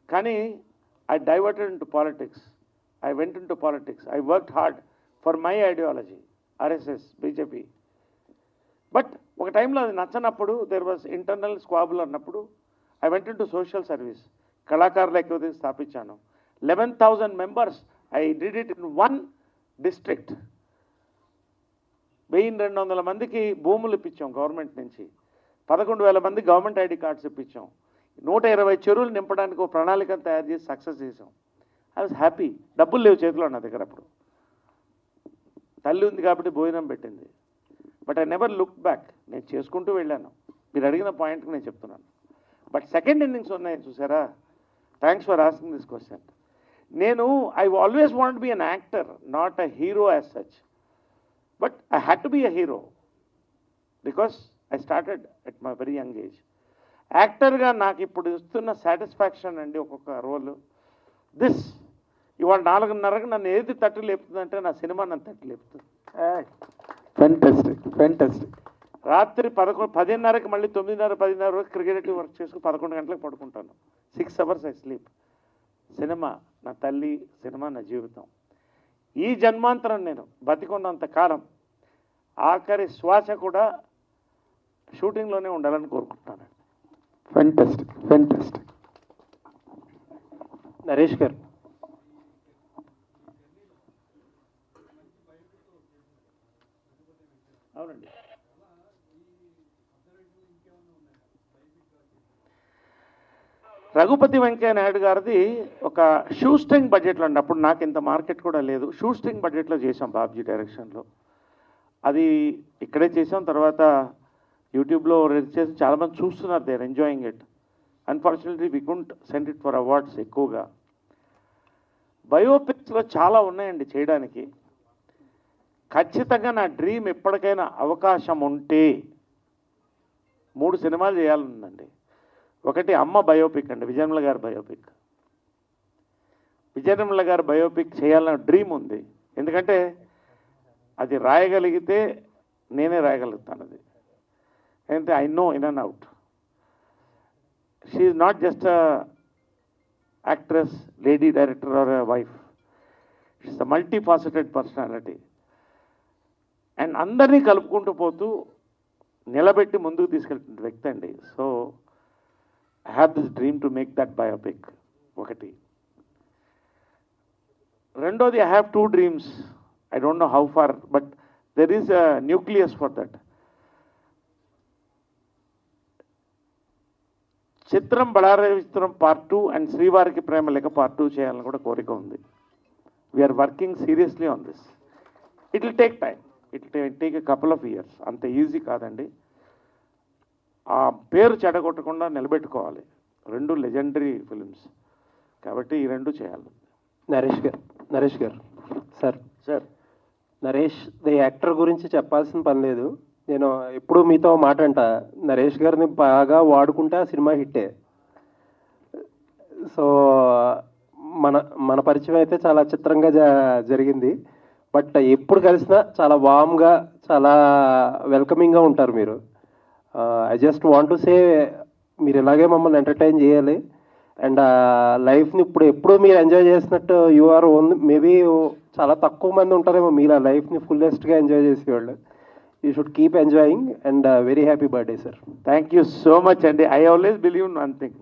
కానీ I diverted into politics. I went into politics. I worked hard for my ideology, RSS, BJP. But ఒక టైంలో అది నచ్చనప్పుడు, there was internal స్క్వాబుల్ అన్నప్పుడు I went into social service. కళాకారుల ఎక్కువ స్థాపించాను. 11,000 members. I did it in 1 district. 1200 మందికి భూములు ఇప్పించాం government నుంచి. 11,000 మంది గవర్నమెంట్ ఐడి కార్డ్స్ ఇప్పించాం. 120 చెరువులు నింపడానికి ఒక ప్రణాళికను తయారు చేసి సక్సెస్ చేసాం. I was happy. డబ్బులు లేవు చేతిలో నా దగ్గర అప్పుడు. తల్లి ఉంది కాబట్టి భోజనం పెట్టింది. But I never look back. నేను చేసుకుంటూ వెళ్ళాను. మీరు అడిగిన పాయింట్కి నేను చెప్తున్నాను. బట్ సెకండ్ ఇన్నింగ్స్ ఉన్నాయి చూసారా. Thanks for asking this question. నేను I always want be an actor, not a hero as such. But I had to be a hero because I started at my very young age. యాక్టర్గా నాకు ఇప్పుడు ఇస్తున్న satisfaction అండి ఒక్కొక్క రోలు. ఇవాళ 4:30కి నన్ను ఏది తట్టు లేపుతుందంటే నా సినిమా నన్ను తట్టు లేపుతుంది. ఫెంటాస్టిక్. రాత్రి 10:30కి మళ్ళీ 9:30, 10:30 వరకు క్రికెటివ్ వర్క్ చేసుకుని 11 గంటలకు పడుకుంటాను. 6 hours ఐ స్లీప్. సినిమా నా తల్లి, సినిమా నా జీవితం. ఈ జన్మాంతరం నేను బతికున్నంత కాలం ఆఖరి శ్వాస కూడా షూటింగ్లోనే ఉండాలని కోరుకుంటున్నాను. Fantastic, fantastic. నరేష్ గారు, అవునండి. రఘుపతి వెంకయ్య నాయుడు గారిది ఒక షూ స్ట్రింగ్ బడ్జెట్లో అండి. అప్పుడు నాకు ఇంత మార్కెట్ కూడా లేదు. షూ స్ట్రింగ్ బడ్జెట్లో చేసాం బాబ్జీ డైరెక్షన్లో. అది ఇక్కడే చేసాం. తర్వాత యూట్యూబ్లో రిలీజ్ చేసి చాలామంది చూస్తున్నారు. They are enjoying it. Unfortunately we couldn't send it for awards. ఎక్కువగా బయోపిక్స్లో చాలా ఉన్నాయండి చేయడానికి. ఖచ్చితంగా నా డ్రీమ్ ఎప్పటికైనా అవకాశం ఉంటే 3 సినిమాలు చేయాలనుందండి. ఒకటి అమ్మ బయోపిక్ అండి, విజయనిర్మల గారి బయోపిక్. విజయనిర్మల గారి బయోపిక్ చేయాలన్న డ్రీమ్ ఉంది. ఎందుకంటే అది రాయగలిగితే నేనే రాయగలుగుతాను. అది అంటే I know in and out. She is not just a actress, lady director or a wife. She's a multi faceted personality. And అందరినీ కలుపుకుంటూ పోతూ నిలబెట్టి ముందుకు తీసుకెళ్తున్న వ్యక్తి అండి. So I have this dream to make that biopic. ఒకటి. రెండోది, I have 2 dreams. I don't know how far, but there is a nucleus for that. Chitram Bhalare విచిత్రం పార్ట్ 2 అండ్ శ్రీవారికి ప్రేమ లేక పార్ట్ 2 చేయాలని కూడా కోరిక ఉంది. We are working seriously on this. It will take time. It will take a couple of years. అంత easy కాదండి. ఆ పేరు చెడగొట్టకుండా నిలబెట్టుకోవాలి. 2 లెజెండరీ ఫిలిమ్స్ కాబట్టి ఈ 2 చేయాలి. నరేష్ గారు sir, sir Naresh the actor గురించి చెప్పాల్సిన పని లేదు. నేను ఎప్పుడు మీతో మాట అంట, నరేష్ గారిని బాగా వాడుకుంటే ఆ సినిమా హిట్టే. సో మన మన పరిచయం అయితే చాలా చిత్రంగా జరిగింది. బట్ ఎప్పుడు కలిసినా చాలా వామ్గా, చాలా వెల్కమింగ్గా ఉంటారు మీరు. ఐ జస్ట్ వాంట్ టు సే, మీరు ఇలాగే మమ్మల్ని ఎంటర్టైన్ చేయాలి. అండ్ లైఫ్ని ఎప్పుడు మీరు ఎంజాయ్ చేసినట్టు యు ఆర్ ఓన్. మేబీ చాలా తక్కువ మంది ఉంటారేమో మీలా లైఫ్ని ఫుల్లెస్ట్గా ఎంజాయ్ చేసేవాళ్ళు. You should keep enjoying and very happy birthday sir. Thank you so much అండి. I always believe in one thing.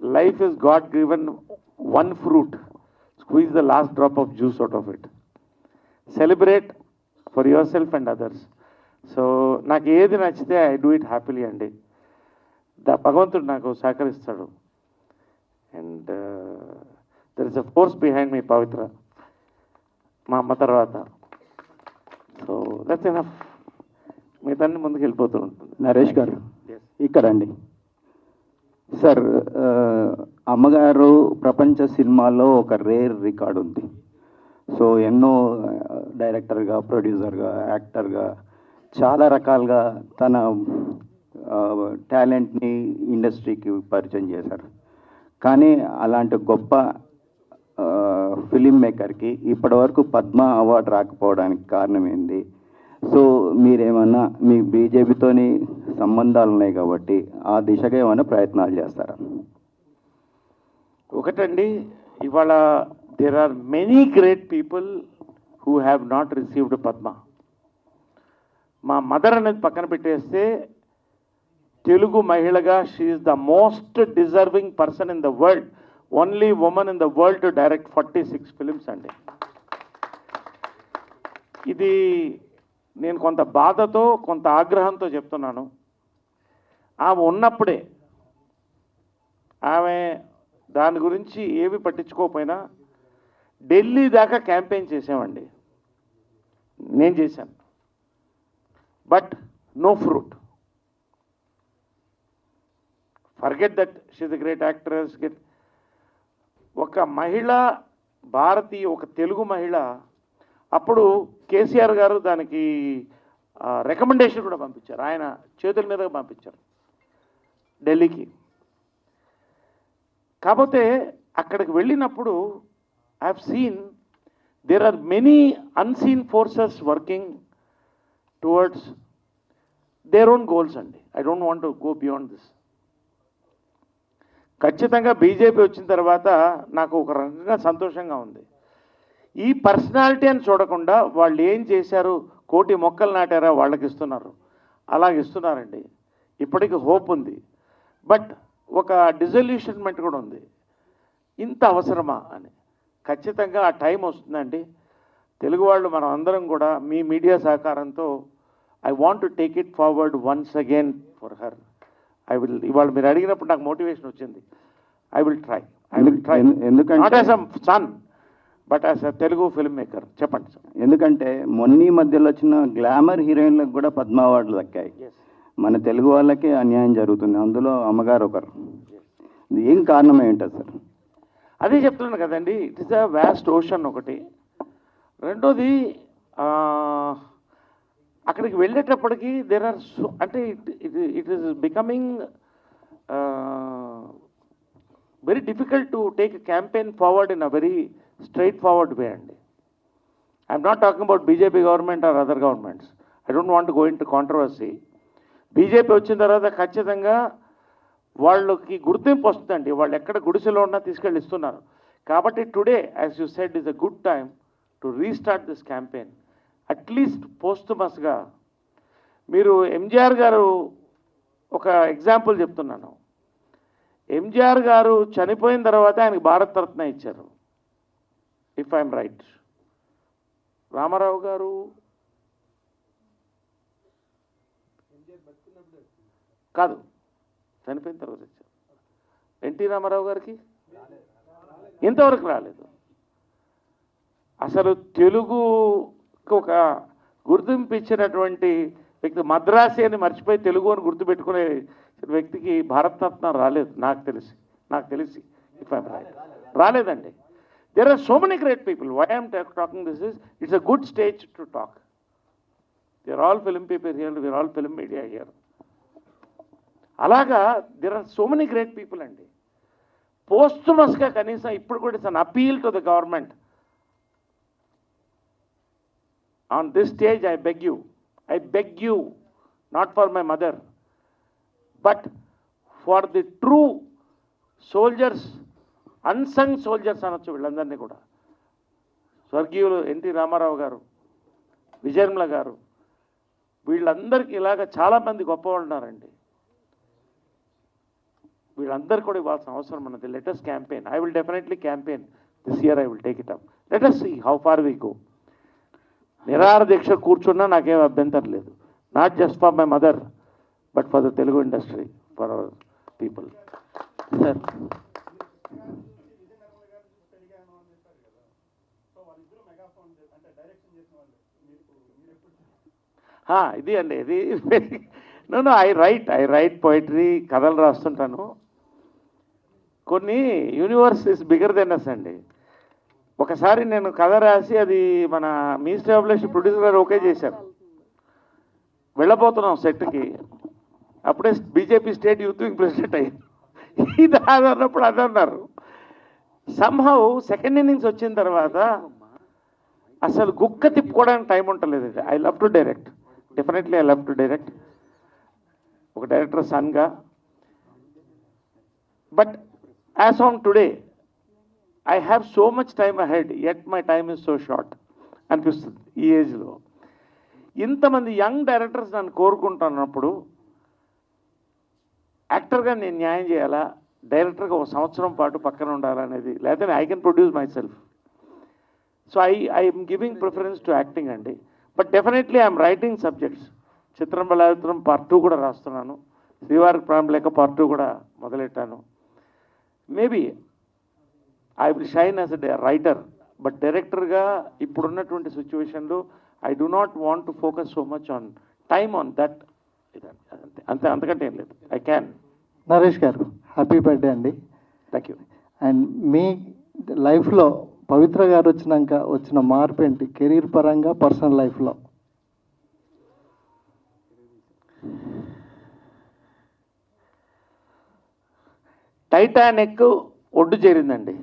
Life is God given one fruit. Squeeze the last drop of juice out of it. Celebrate for yourself and others. So నాకు ఏది నచ్చితే I do it happily అండి. భగవంతుడు నాకు సహకరిస్తాడు. And there is a force behind me Pavitra, మా అమ్మ తర్వాత. So that's enough. మిగతా ముందుకు వెళ్ళిపోతూ ఉంటుంది. నరేష్ గారు ఇక్కడండి. సార్, అమ్మగారు ప్రపంచ సినిమాలో ఒక రేర్ రికార్డ్ ఉంది. సో ఎన్నో డైరెక్టర్గా, ప్రొడ్యూసర్గా, యాక్టర్గా చాలా రకాలుగా తన టాలెంట్ని ఇండస్ట్రీకి పరిచయం చేశారు. కానీ అలాంటి గొప్ప ఫిలిం మేకర్కి ఇప్పటివరకు పద్మ అవార్డు రాకపోవడానికి కారణం ఏంది? సో మీరేమన్నా మీ బీజేపీతోని సంబంధాలు ఉన్నాయి కాబట్టి ఆ దిశగా ఏమైనా ప్రయత్నాలు చేస్తారా? ఒకటండి, ఇవాళ there are many great people who have not received Padma. మా మదర్ అనేది పక్కన పెట్టేస్తే తెలుగు మహిళగా she is the most deserving person in the world. Only women in the world to direct 46 films అండి. ఇది నేను కొంత బాధతో, కొంత ఆగ్రహంతో చెప్తున్నాను. ఆమె ఉన్నప్పుడే, ఆమె దాని గురించి ఏమి పట్టించుకోకపోయినా ఢిల్లీ దాకా క్యాంపెయిన్ చేసామండి. నేను చేశాను. But no fruit. Forget that she is the great actress. ఒక మహిళ, భారతీయ, ఒక తెలుగు మహిళ. అప్పుడు కేసీఆర్ గారు దానికి రికమెండేషన్ కూడా పంపించారు. ఆయన చేతుల మీదుగా పంపించారు ఢిల్లీకి. కాకపోతే అక్కడికి వెళ్ళినప్పుడు I have seen there are many unseen forces working towards their own goals అండి. I don't want to go beyond this. ఖచ్చితంగా బీజేపీ వచ్చిన తర్వాత నాకు ఒక రకంగా సంతోషంగా ఉంది. ఈ పర్సనాలిటీ అని చూడకుండా వాళ్ళు ఏం చేశారు, 1,00,00,000 మొక్కలు నాటారా వాళ్ళకి ఇస్తున్నారు. అలాగ ఇస్తున్నారండి. ఇప్పటికి హోప్ ఉంది, బట్ ఒక డిజల్యూషన్మెంట్ కూడా ఉంది. ఇంత అవసరమా అని. ఖచ్చితంగా ఆ టైం వస్తుందండి. తెలుగు వాళ్ళు మనం అందరం కూడా మీ మీడియా సహకారంతో I want to take it forward once again for her. ఇవాళ మీరు అడిగినప్పుడు నాకు మోటివేషన్ వచ్చింది. ఐ విల్ ట్రై ఎందుకంటే not as a son but as a Telugu film maker. చెప్పండి సార్. ఎందుకంటే మొన్న ఈ మధ్యలో వచ్చిన గ్లామర్ హీరోయిన్లకు కూడా పద్మ అవార్డులు దక్కాయి. మన తెలుగు వాళ్ళకే అన్యాయం జరుగుతుంది, అందులో అమ్మగారు ఒకరు. ఏం కారణం ఏంటో సార్? అదే చెప్తున్నాను కదండి, it is a vast ocean ఒకటి. రెండోది అక్కడికి వెళ్ళేటప్పటికి దేర్ ఆర్ సో అంటే it is becoming very difficult to take campaign forward in a very straightforward way అండి. I'm not talking about BJP government or other governments. I don't want go into controversy. BJP వచ్చిన తర్వాత ఖచ్చితంగా వాళ్ళకి గుర్తింపు వస్తుందండి. వాళ్ళు ఎక్కడ గుడిసెలో ఉన్నా తీసుకెళ్ళి ఇస్తున్నారు. కాబట్టి today as you said is a good time to restart this campaign. At least పోస్టుమస్గా మీరు ఎంజీఆర్ గారు ఒక ఎగ్జాంపుల్ చెప్తున్నాను. ఎంజీఆర్ గారు చనిపోయిన తర్వాత ఆయనకి భారత రత్న ఇచ్చారు, ఇఫ్ ఐఎమ్ రైట్. రామారావు గారు కాదు, చనిపోయిన తర్వాత ఇచ్చారు. ఎన్టీ రామారావు గారికి ఇంతవరకు రాలేదు. అసలు తెలుగుకు ఒక గుర్తింపు ఇచ్చినటువంటి వ్యక్తి, మద్రాసి అని మర్చిపోయి తెలుగు అని గుర్తుపెట్టుకునే వ్యక్తికి భారతరత్న రాలేదు నాకు తెలిసి ఇఫ్ ఐఎమ్ రైట్ రాలేదండి. There are so many great people. Why I'm talking this is it's a good stage to talk. They are all film people here, we're all film media here. అలాగా there are so many great people అండి. పోస్టుమస్గా కనీసం ఇప్పుడు కూడా it's an appeal to the government. On this stage I beg you not for my mother but for the true soldiers, unsung soldiers అనొచ్చు వీళ్ళందరినీ కూడా. స్వర్గీయులు NT Ramarao గారు, విజయనిర్మల గారు, వీళ్ళందరికీ ఇలాగ చాలామంది గొప్పవాళ్ళు ఉన్నారండి. వీళ్ళందరూ కూడా ఇవ్వాల్సిన అవసరం ఉన్నది. Let's campaign. I will definitely campaign this year. I will take it up. Let's see how far we go. నిరాహార దీక్ష కూర్చున్నా నాకేం అభ్యంతరం లేదు. Not just for my mother but for the Telugu industry, for our people. Sir ఇది అండి, ఇది no I right poetry, కథలు రాస్తుంటాను. కొన్ని universe is bigger than us అండి. ఒకసారి నేను కథ రాసి అది మన మీ స్టాబ్లిష్ ప్రొడ్యూసర్ గారు ఓకే చేశారు. వెళ్ళబోతున్నాం సెట్కి, అప్పుడే BJP state youth wing president అయ్యారు. ఇది అదన్నప్పుడు అదన్నారు. సంహౌ సెకండ్ ఇన్నింగ్స్ వచ్చిన తర్వాత అసలు గుక్క తిప్పుకోవడానికి టైం ఉండలేదు. I love to direct, definitely I love to direct ఒక డైరెక్టర్ సన్గా. But as on today I have so much time ahead, yet my time is so short అనిపిస్తుంది ఈ ఏజ్లో. ఇంతమంది యంగ్ డైరెక్టర్స్ నన్ను కోరుకుంటున్నప్పుడు యాక్టర్గా నేను న్యాయం చేయాలా, డైరెక్టర్గా ఒక సంవత్సరం పాటు పక్కన ఉండాలనేది, లేకపోతే I can produce myself. So I'm giving preference to acting అండి. But definitely I'm writing subjects. Chitram బలాయుత్రం పార్ట్ 2 కూడా రాస్తున్నాను. శ్రీవారికి ప్రాణం లేక పార్ట్ 2 కూడా మొదలెట్టాను. Maybe I will shine as a writer, but డైరెక్టర్గా ఇప్పుడున్నటువంటి సిచ్యువేషన్లో I do not want to focus so much on time on that. అంతకంటే ఏం లేదు. I can. నరేష్ గారు, హ్యాపీ బర్త్డే అండి. Thank you. అండ్ మీ లైఫ్లో పవిత్ర గారు వచ్చినాక వచ్చిన మార్పు ఏంటి, కెరీర్ పరంగా, పర్సనల్ లైఫ్లో? టైటానిక్ ఒడ్డు చేరిందండి.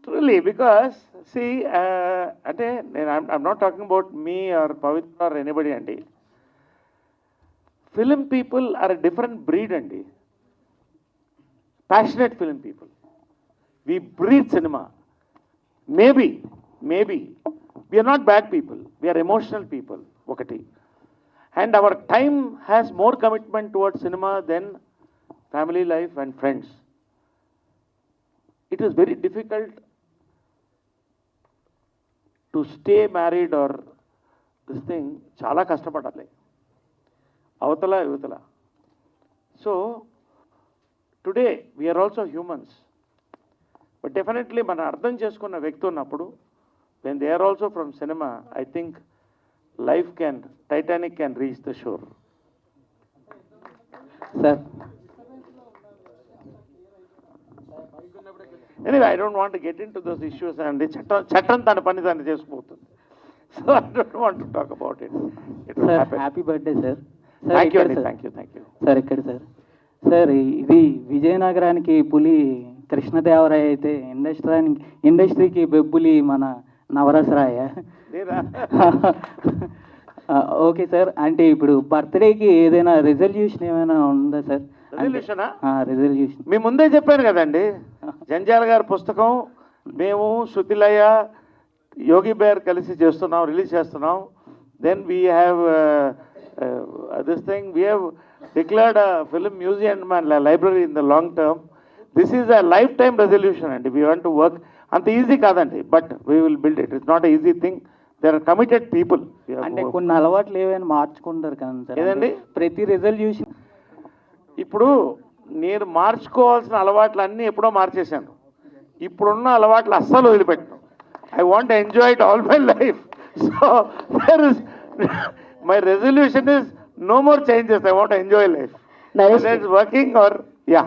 ట్రూలీ, బికాస్ సి అంటే నేను I'm not talking about me or Pavitra or anybody అండి. Film people are a different breed అండి. Passionate film people, we breed cinema. Maybe we're not bad people, we're emotional people ఒకటి. And our time has more commitment towards cinema than family life and friends. It is very difficult to stay married or this thing. చాలా కష్టపడాలి అవతల యువతల. So today we're also humans, but definitely మనం అర్థం చేసుకున్న వ్యక్తి ఉన్నప్పుడు when they are also from cinema, I think Titanic can reach the shore. Sir. Anyway, I don't want to get into those issues, and chattan tana pani tanu chesupotundi. So I don't want to talk about it. It will Sir, happen. happy birthday, sir. Thank you, thank you. Sir ఇక్కడ sir ఇది విజయనగరానికి పులి కృష్ణదేవరాయ అయితే ఇండస్ట్రీకి బెబ్బులి మన నవరసరాయ. Okay sir, అంటే ఇప్పుడు బర్త్డేకి ఏదైనా రిజల్యూషన్ ఏమైనా ఉందా సార్? రెజల్యూషనా? రిజల్యూషన్ మీ ముందే చెప్పాను కదండి, జంజాల గారి పుస్తకం మేము శృతిలయ యోగి బేర్ కలిసి చేస్తున్నాం, రిలీజ్ చేస్తున్నాం. Then we have this thing, we have declared film museum and library in the long term. This is a lifetime resolution అండి. We want to work. అంత ఈజీ కాదండి, but we will build it. It's not easy thing. There are committed people. అంటే కొన్ని అలవాట్లు ఏమైనా మార్చుకుంటారు కదా sir? ఏదండి? ప్రతి రెజల్యూషన్ ఇప్పుడు నేను మార్చుకోవాల్సిన అలవాట్లు అన్నీ ఎప్పుడో మార్చేశాను. ఇప్పుడున్న అలవాట్లు అస్సలు వదిలిపెట్టను. I want enjoy it all my life. So there is my resolution is no more changes. I want enjoy life. It's working or yeah.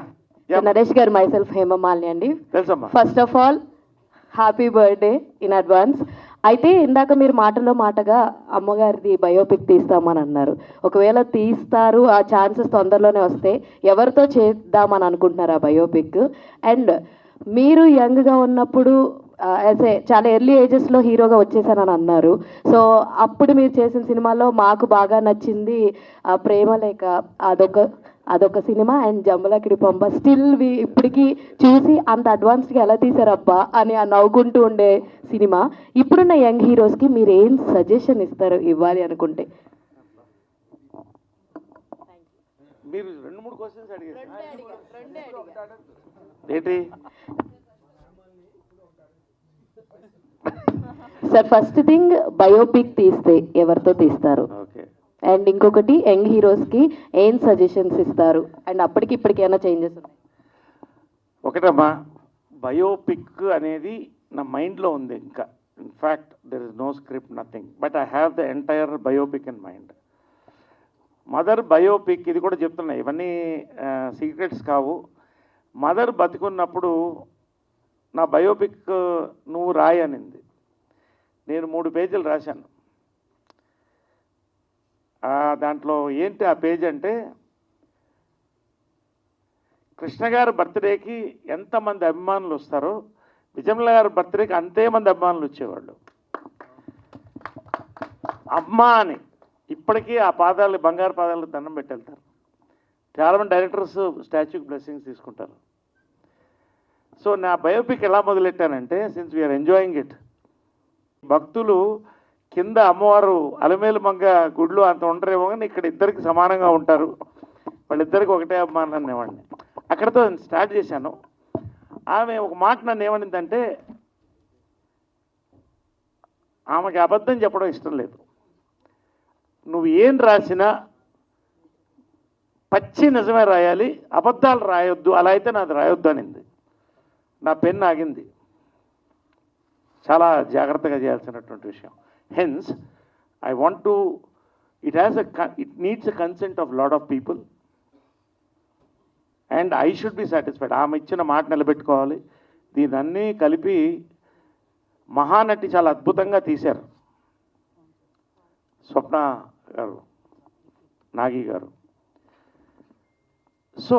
Naresh గారు, మైసెల్ఫ్ హేమమాలిని అండి. తెలుసమ్మా. First of all happy birthday in advance. అయితే ఇందాక మీరు మాటగా అమ్మగారిది biopic తీస్తామని అన్నారు. ఒకవేళ తీస్తారు, ఆ ఛాన్సెస్ తొందరలోనే వస్తే ఎవరితో చేద్దామని అనుకుంటున్నారు ఆ బయోపిక్? అండ్ మీరు యంగ్గా ఉన్నప్పుడు చాలా ఎర్లీ ఏజెస్లో హీరోగా వచ్చేసానని అన్నారు. సో అప్పుడు మీరు చేసిన సినిమాలో మాకు బాగా నచ్చింది ప్రేమలేఖ, అదొక సినిమా. అండ్ జంబలకిడి పంప స్టిల్ ఇప్పటికీ చూసి అంత అడ్వాన్స్డ్గా ఎలా తీసారబ్బా అని నవ్వుకుంటూ ఉండే సినిమా. ఇప్పుడున్న యంగ్ హీరోస్కి మీరు ఏం సజెషన్ ఇస్తారు ఇవ్వాలి అనుకుంటే? మీరు 2-3 క్వశ్చన్స్ అడిగారు ఏంటి సార్? ఫస్ట్ థింగ్, బయోపిక్ తీస్తే ఎవరితో తీస్తారు? ఓకే. అండ్ ఇంకొకటి, యంగ్ హీరోస్కి ఏం సజెషన్స్ ఇస్తారు? అండ్ అప్పటికి ఇప్పటికి ఏమైనా చేంజెస్ ఉన్నాయి? ఒకటమ్మా, బయోపిక్ అనేది నా మైండ్లో ఉంది. ఇంకా in fact there is no script, nothing, but I have the entire biopic in mind. Mother biopic, ఇది కూడా చెప్తున్నా, ఇవన్నీ సీక్రెట్స్ కావు. మదర్ బతికున్నప్పుడు నా బయోపిక్ నువ్వు రాయి అనింది. నేను 3 పేజీలు రాశాను. దాంట్లో ఏంటి ఆ పేజ్ అంటే, కృష్ణ గారి బర్త్డేకి ఎంతమంది అభిమానులు వస్తారో విజయమ్మ గారి బర్త్డేకి అంతేమంది అభిమానులు వచ్చేవాళ్ళు. అమ్మా అని ఇప్పటికీ ఆ పాదాలు, బంగారు పాదాలు దండం పెట్టి వెళ్తారు. చాలామంది డైరెక్టర్స్ స్టాచ్యూకి బ్లెస్సింగ్స్ తీసుకుంటారు. సో నా బయోపిక్ ఎలా మొదలెట్టానంటే, సిన్స్ వీఆర్ ఎంజాయింగ్ ఇట్, భక్తులు కింద అమ్మవారు అలమేలు మంగ గుడ్లు అంత ఉంటారేమో కానీ ఇక్కడ ఇద్దరికి సమానంగా ఉంటారు, వాళ్ళిద్దరికి ఒకటే అభిమానం అనేవాడిని. అక్కడతో స్టార్ట్ చేశాను. ఆమె ఒక మాట నన్ను ఏమనిందంటే, ఆమెకి అబద్ధం చెప్పడం ఇష్టం లేదు, నువ్వు ఏం రాసినా పచ్చి నిజమే రాయాలి, అబద్ధాలు రాయొద్దు, అలా అయితే నాది రాయొద్దు అనింది. నా పెన్ ఆగింది. చాలా జాగ్రత్తగా చేయాల్సినటువంటి విషయం. Hence I want to, it needs a consent of lot of people and I should be satisfied. ఆమె ఇచ్చిన మాట నిలబెట్టుకోవాలి. దీనన్నీ కలిపి మహానటి చాలా అద్భుతంగా తీశారు, స్వప్న గారు, నాగి గారు. సో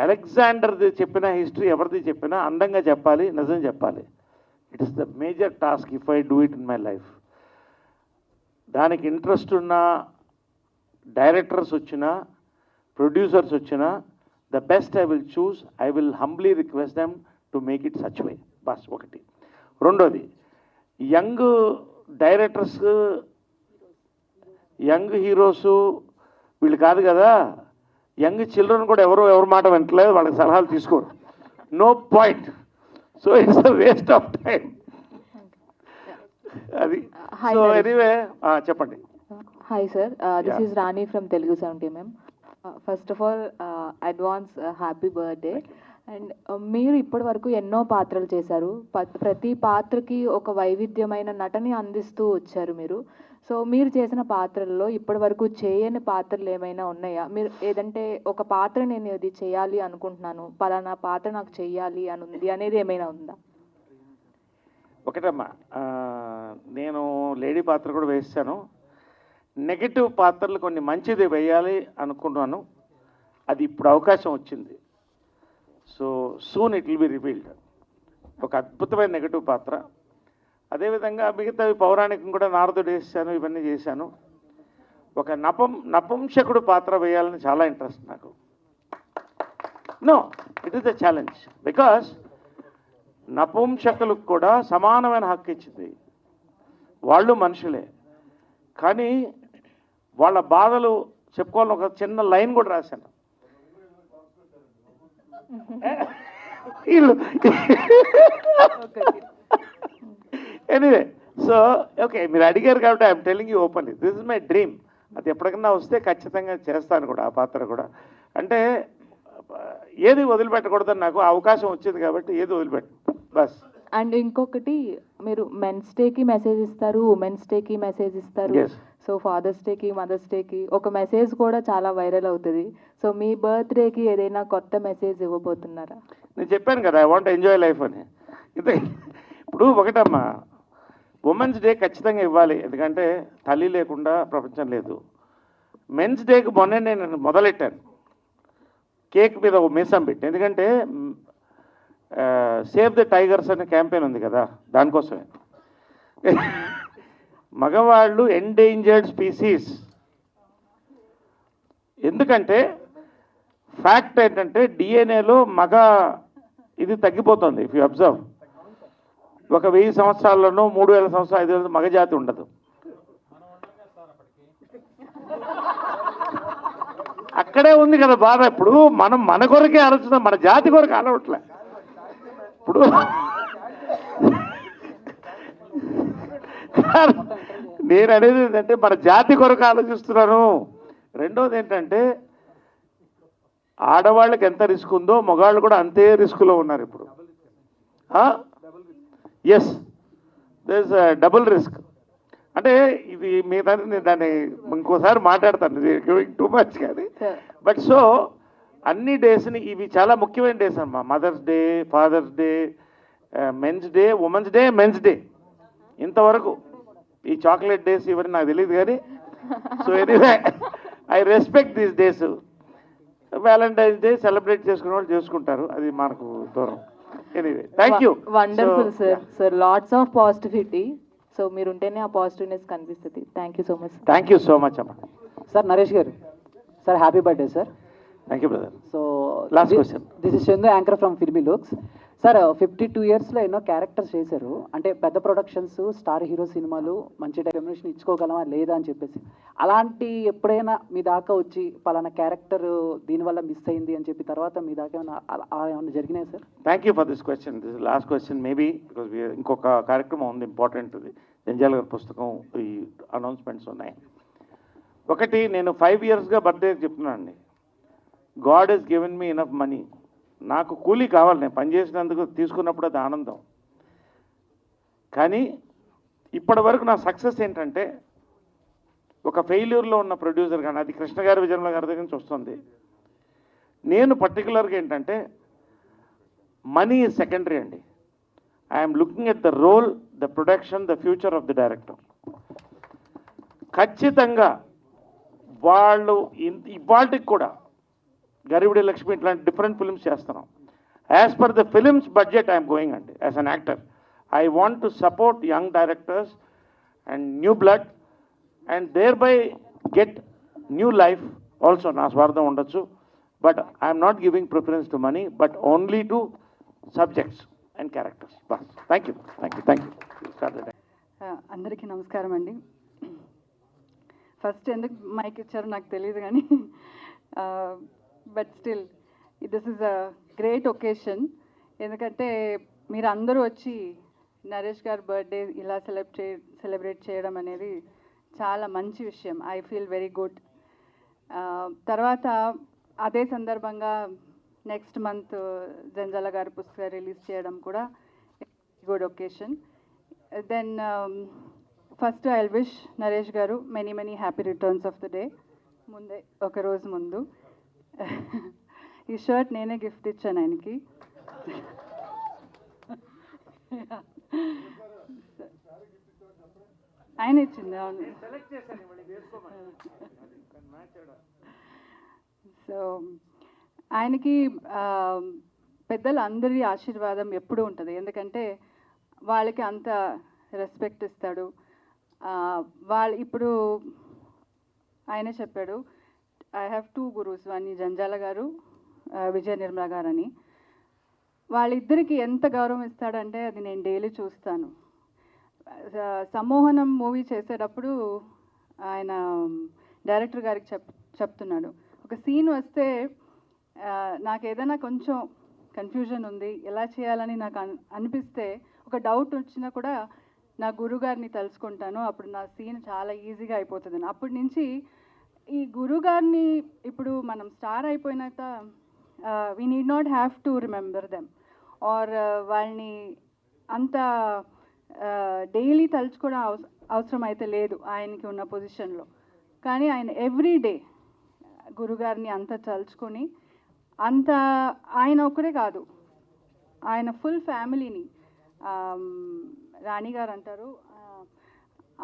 అలెగ్జాండర్ది చెప్పిన హిస్టరీ ఎవరిది చెప్పినా అందంగా చెప్పాలి, నిజం చెప్పాలి. It is the major task if I do it in my life. దానికి ఇంట్రెస్ట్ ఉన్న డైరెక్టర్స్ వచ్చినా, ప్రొడ్యూసర్స్ వచ్చినా, the best I will choose. I will humbly request them to make it such way. Bus ఒకటి. రెండోది, young directors, young heroes వీళ్ళు కాదు కదా, young children కూడా ఎవరు మాట వింటలేదు, వాళ్ళకి సలహాలు తీసుకోరు. No point. So it's a waste of time. అది. సో ఎనీవే చెప్పండి. Hi sir, this is Rani from Telugu 70mm. First of all, advance happy birthday. And మీరు ఇప్పటి వరకు ఎన్నో పాత్రలు చేశారు. ప్రతి పాత్రకి ఒక వైవిధ్యమైన నటని అందిస్తూ వచ్చారు మీరు. సో మీరు చేసిన పాత్రల్లో ఇప్పటి వరకు చేయని పాత్రలు ఏమైనా ఉన్నాయా? మీరు ఏదంటే ఒక పాత్ర నేను ఇది చేయాలి అనుకుంటున్నాను, పలానా పాత్ర నాకు చెయ్యాలి అని ఉంది అనేది ఏమైనా ఉందా? ఒకటమ్మా, నేను లేడీ పాత్ర కూడా వేస్తాను. నెగటివ్ పాత్రలు కొన్ని మంచిది వేయాలి అనుకున్నాను. అది ఇప్పుడు అవకాశం వచ్చింది. So soon it will be revealed. ఒక అద్భుతమైన నెగటివ్ పాత్ర. అదేవిధంగా మిగతావి పౌరాణికం కూడా నారదుడు వేసాను, ఇవన్నీ చేశాను. ఒక నపుంసకుడు పాత్ర వేయాలని చాలా ఇంట్రెస్ట్ నాకు. No, it is the challenge. Because నపుంసకులకు కూడా సమానమైన హక్కు ఇచ్చింది. వాళ్ళు మనుషులే, కానీ వాళ్ళ బాధలు చెప్పుకోవాలని ఒక చిన్న లైన్ కూడా రాశాను. వీళ్ళు ఎనీవే, సో ఓకే, మీరు అడిగారు కాబట్టి I'm telling you openly, this is my dream. అది ఎప్పటికన్నా వస్తే ఖచ్చితంగా చేస్తాను కూడా ఆ పాత్ర కూడా. అంటే ఏది వదిలిపెట్టకూడదని నాకు అవకాశం వచ్చింది కాబట్టి ఏది వదిలిపెట్టు బస్. అండ్ ఇంకొకటి, మీరు మెన్స్ డేకి మెసేజ్ ఇస్తారు, ఉమెన్స్ డేకి మెసేజ్ ఇస్తారు. సో ఫాదర్స్ డేకి, మదర్స్ డేకి ఒక మెసేజ్ కూడా చాలా వైరల్ అవుతుంది. సో మీ బర్త్డేకి ఏదైనా కొత్త మెసేజ్ ఇవ్వబోతున్నారా? నేను చెప్పాను కదా, ఐ వాంట్ ఎంజాయ్ లైఫ్ అని. ఇప్పుడు ఒకటమ్మా, ఉమెన్స్ డే ఖచ్చితంగా ఇవ్వాలి, ఎందుకంటే తల్లి లేకుండా ప్రపంచం లేదు. మెన్స్ డేకి మొన్న నేను మొదలెట్టాను, కేక్ మీద ఒక మీసం పెట్టి. ఎందుకంటే సేవ్ ద టైగర్స్ అనే క్యాంపెయిన్ ఉంది కదా, దానికోసమే. మగవాళ్ళు ఎండేంజర్డ్ స్పీసీస్. ఎందుకంటే ఫ్యాక్ట్ ఏంటంటే డిఎన్ఏలో మగ ఇది తగ్గిపోతుంది. ఇఫ్ యూ అబ్జర్వ్, ఒక 1000 సంవత్సరాల్లోనూ 3000 సంవత్సరాలు 5000 మగ జాతి ఉండదు. అక్కడే ఉంది కదా బాధ. ఇప్పుడు మనం మన కొరకే ఆలోచిస్తాం, మన జాతి కొరకు ఆలోచట్లే. ఇప్పుడు నేను అనేది ఏంటంటే మన జాతి కొరకు ఆలోచిస్తున్నాను. రెండోది ఏంటంటే ఆడవాళ్ళకి ఎంత రిస్క్ ఉందో మగవాళ్ళు కూడా అంతే రిస్క్లో ఉన్నారు ఇప్పుడు. Yes, this is double risk. అంటే ఇది మీద నేను దాన్ని ఇంకోసారి మాట్లాడతాను, టూ మచ్ కానీ. బట్ సో అన్ని డేస్ని, ఇవి చాలా ముఖ్యమైన డేస్ అమ్మా. Mother's day, father's day, men's day, women's day, men's day. ఇంతవరకు ఈ చాక్లెట్ డేస్ ఇవన్నీ నాకు తెలియదు కానీ. So anyway, I respect these days. Valentine's day celebrate చేసుకునే వాళ్ళు చేసుకుంటారు, అది మనకు దూరం. Anyway, thank you. Wonderful sir. Sir lots of positivity. So మీరు ఉంటేనే ఆ పాజిటివ్నెస్ కనిపిస్తుంది. Thank you so much. Thank you so much అమ్మా. సార్ నరేష్ గారు, sir happy birthday sir. Thank you brother. So last question. This is Chandu, anchor from filmy looks. Sir 52 ఇయర్స్లో ఎన్నో characters చేశారు. అంటే పెద్ద ప్రొడక్షన్స్, స్టార్ హీరో సినిమాలు, మంచి రెమ్యునరేషన్ ఇచ్చుకోగలమా లేదా అని చెప్పేసి, అలాంటి ఎప్పుడైనా మీ దాకా వచ్చి పలానా క్యారెక్టర్ దీనివల్ల మిస్ అయింది అని చెప్పి తర్వాత మీ దాకా ఏమైనా జరిగినాయి sir? Thank you for this question. This last question maybe because ఇంకొక కార్యక్రమం ఉంది ఇంపార్టెంట్. జంజాల గారి పుస్తకం, ఈ అనౌన్స్మెంట్స్ ఉన్నాయి. ఒకటి, నేను 5 ఇయర్స్గా బర్త్డే చెప్తున్నాను అండి. God has given me enough money. నాకు కూలీ కావాలి, నేను పనిచేసినందుకు తీసుకున్నప్పుడు అది ఆనందం. కానీ ఇప్పటి వరకు నా సక్సెస్ ఏంటంటే, ఒక ఫెయిల్యూర్లో ఉన్న ప్రొడ్యూసర్ కానీ, అది కృష్ణ గారి, విజయమ్మ గారి దగ్గర నుంచి వస్తుంది. నేను పర్టికులర్గా ఏంటంటే, మనీ ఈజ్ సెకండరీ అండి. I'm looking at the role, the production, the future of the director. ఖచ్చితంగా వాళ్ళు ఇవాళకి కూడా గరివిడి లక్ష్మి ఇట్లాంటి డిఫరెంట్ ఫిల్మ్స్ చేస్తున్నాం. As per the films budget I'm going అండి. As an actor I want to support young directors and new blood and thereby get new life also. నా స్వార్థం ఉండొచ్చు, but I'm not giving preference to money, but only to subjects and characters. Bus. Thank you. అందరికీ నమస్కారం అండి. First ఎందుకు mic ఇచ్చారో నాకు తెలియదు కానీ but still this is a great occasion. ఎందుకంటే మీరు అందరూ వచ్చి నరేష్ గారి బర్త్డే ఇలా సెలబ్రేట్ చేయడం అనేది చాలా మంచి విషయం. I feel very good. తర్వాత అదే సందర్భంగా నెక్స్ట్ మంత్ జంజాల గారి పుస్తకం రిలీజ్ చేయడం కూడా good occasion. Then first I wish Naresh గారు many many happy returns of the day. ముందే ఒక రోజు ముందు ఈ షర్ట్ నేనే గిఫ్ట్ ఇచ్చాను ఆయనకి. ఆయన ఇచ్చింది. అవును. సో ఆయనకి పెద్దలు అందరి ఆశీర్వాదం ఎప్పుడూ ఉంటుంది. ఎందుకంటే వాళ్ళకి అంత రెస్పెక్ట్ ఇస్తాడు. వాళ్ళు ఇప్పుడు ఆయనే చెప్పాడు, I have 2 gurus, one Janjala గారు, విజయ నిర్మల గారు అని. వాళ్ళిద్దరికి ఎంత గౌరవం ఇస్తాడంటే అది నేను డైలీ చూస్తాను. సమ్మోహనం మూవీ చేసేటప్పుడు ఆయన డైరెక్టర్ గారికి చెప్తున్నాడు, ఒక సీన్ వస్తే నాకు ఏదైనా కొంచెం కన్ఫ్యూజన్ ఉంది, ఎలా చేయాలని నాకు అనిపిస్తే, ఒక డౌట్ వచ్చినా కూడా నా గురుగారిని తలుచుకుంటాను, అప్పుడు నా సీన్ చాలా ఈజీగా అయిపోతుంది. అప్పటి నుంచి ఈ గురుగారిని ఇప్పుడు మనం స్టార్ అయిపోయినాక we need not have to remember them or వాళ్ళని అంత డైలీ తలుచుకోవడం అవసరం అయితే లేదు ఆయనకి ఉన్న పొజిషన్లో. కానీ ఆయన ఎవ్రీడే గురుగారిని అంత తలుచుకొని, అంత ఆయన ఒక్కడే కాదు, ఆయన ఫుల్ ఫ్యామిలీని, రాణి గారు అంటారు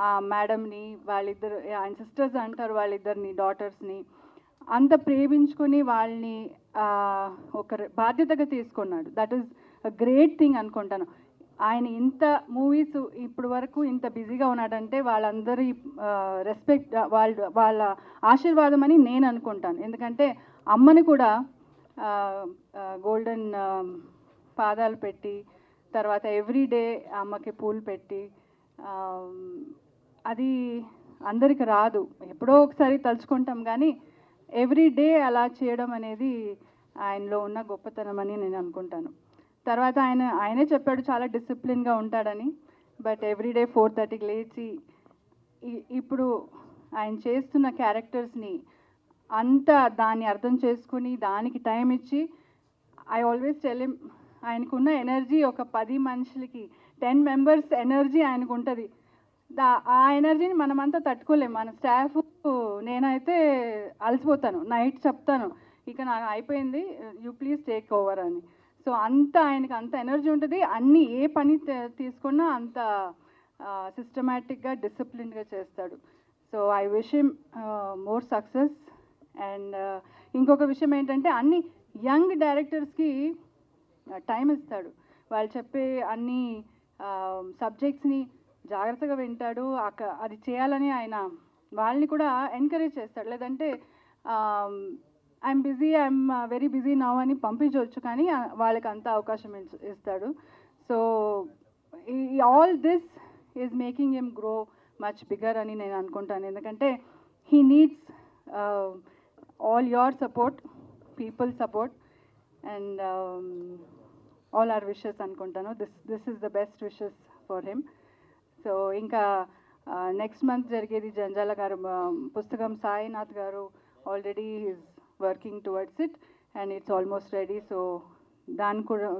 ఆ మేడంని, వాళ్ళిద్దరు ఆయన సిస్టర్స్ అంటారు, వాళ్ళిద్దరిని డాటర్స్ని అంత ప్రేమించుకొని వాళ్ళని ఒక బాధ్యతగా తీసుకున్నాడు. That is a great thing అనుకుంటాను. ఆయన ఇంత మూవీస్ ఇప్పుడు వరకు ఇంత బిజీగా ఉన్నాడంటే వాళ్ళందరి రెస్పెక్ట్, వాళ్ళ ఆశీర్వాదం అని నేను అనుకుంటాను. ఎందుకంటే అమ్మని కూడా గోల్డెన్ పాదాలు పెట్టి, తర్వాత ఎవ్రీడే అమ్మకి పూలు పెట్టి, అది అందరికి రాదు, ఎప్పుడో ఒకసారి తలుచుకుంటాం, కానీ ఎవ్రీడే అలా చేయడం అనేది ఆయనలో ఉన్న గొప్పతనం అని నేను అనుకుంటాను. తర్వాత ఆయనే చెప్పాడు చాలా డిసిప్లిన్గా ఉంటాడని. బట్ ఎవ్రీడే 4:30కి లేచి ఇప్పుడు ఆయన చేస్తున్న క్యారెక్టర్స్ని అంతా దాన్ని అర్థం చేసుకుని దానికి టైం ఇచ్చి, ఐ ఆల్వేస్ టెల్ హిమ్, ఆయనకున్న ఎనర్జీ ఒక 10 మనుషులకి 10 మెంబర్స్ ఎనర్జీ ఆయనకు ఉంటుంది. ఆ ఎనర్జీని మనమంతా తట్టుకోలేము. మన స్టాఫ్, నేనైతే అలసిపోతాను, నైట్ చెప్తాను ఇక నాకు అయిపోయింది, యూ ప్లీజ్ టేక్ ఓవర్ అని. సో అంత ఆయనకి అంత ఎనర్జీ ఉంటుంది. అన్ని ఏ పని తీసుకున్నా అంత సిస్టమేటిక్గా డిసిప్లిన్గా చేస్తాడు. So I wish him more success. And ఇంకొక విషయం ఏంటంటే అన్ని యంగ్ డైరెక్టర్స్కి టైం ఇస్తాడు. వాళ్ళు చెప్పే అన్ని సబ్జెక్ట్స్ని జాగ్రత్తగా వింటాడు. అది చేయాలని ఆయన వాళ్ళని కూడా ఎంకరేజ్ చేస్తాడు. లేదంటే I'm busy, I'm very busy now అని పంపించవచ్చు, కానీ వాళ్ళకి అంత అవకాశం ఇస్తాడు. So all this is making him grow much bigger అని నేను అనుకుంటాను. ఎందుకంటే he needs all your support, people support, and all our wishes అనుకుంటాను. This is the best wishes for him. So ఇంకా నెక్స్ట్ మంత్ జరిగేది జంజాల గారు పుస్తకం, సాయినాథ్ గారు already is working towards it and it's almost ready. So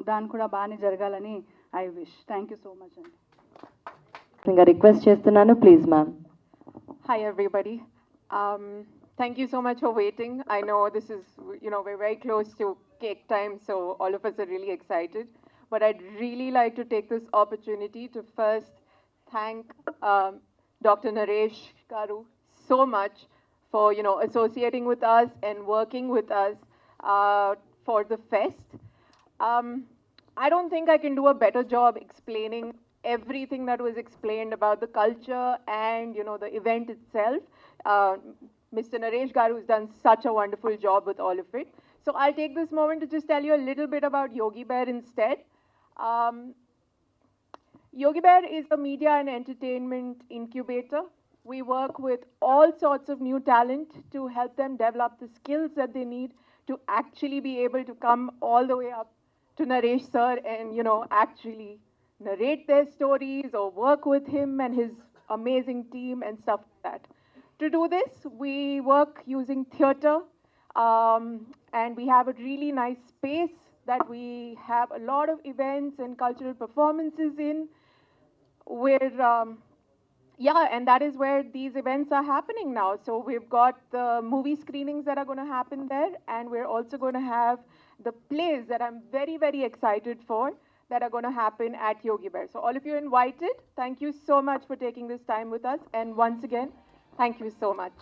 దాని కూడా బాగానే జరగాలని I wish. Thank you so much అండి. ఇంకా రిక్వెస్ట్ చేస్తున్నాను, please ma'am. Hi everybody. Thank you so much for waiting. I know this is, we're very close to cake time, so all of us are really excited. But I'd really like to take this opportunity to first thank Dr. Naresh Garu so much for, associating with us and working with us for the fest. I don't think I can do a better job explaining everything that was explained about the culture and, the event itself. Mr. Naresh Garu has done such a wonderful job with all of it. So I'll take this moment to just tell you a little bit about Yogi Bear instead. Yogi Bear is a media and entertainment incubator. We work with all sorts of new talent to help them develop the skills that they need to actually be able to come all the way up to Naresh sir and, actually narrate their stories or work with him and his amazing team and stuff like that. To do this, we work using theater, and we have a really nice space that we have a lot of events and cultural performances in, where, and that is where these events are happening now. So we've got the movie screenings that are going to happen there, and we're also going to have the plays that I'm very, very excited for that are going to happen at Yogi Bear. So all of you invited. Thank you so much for taking this time with us. And once again, thank you so much.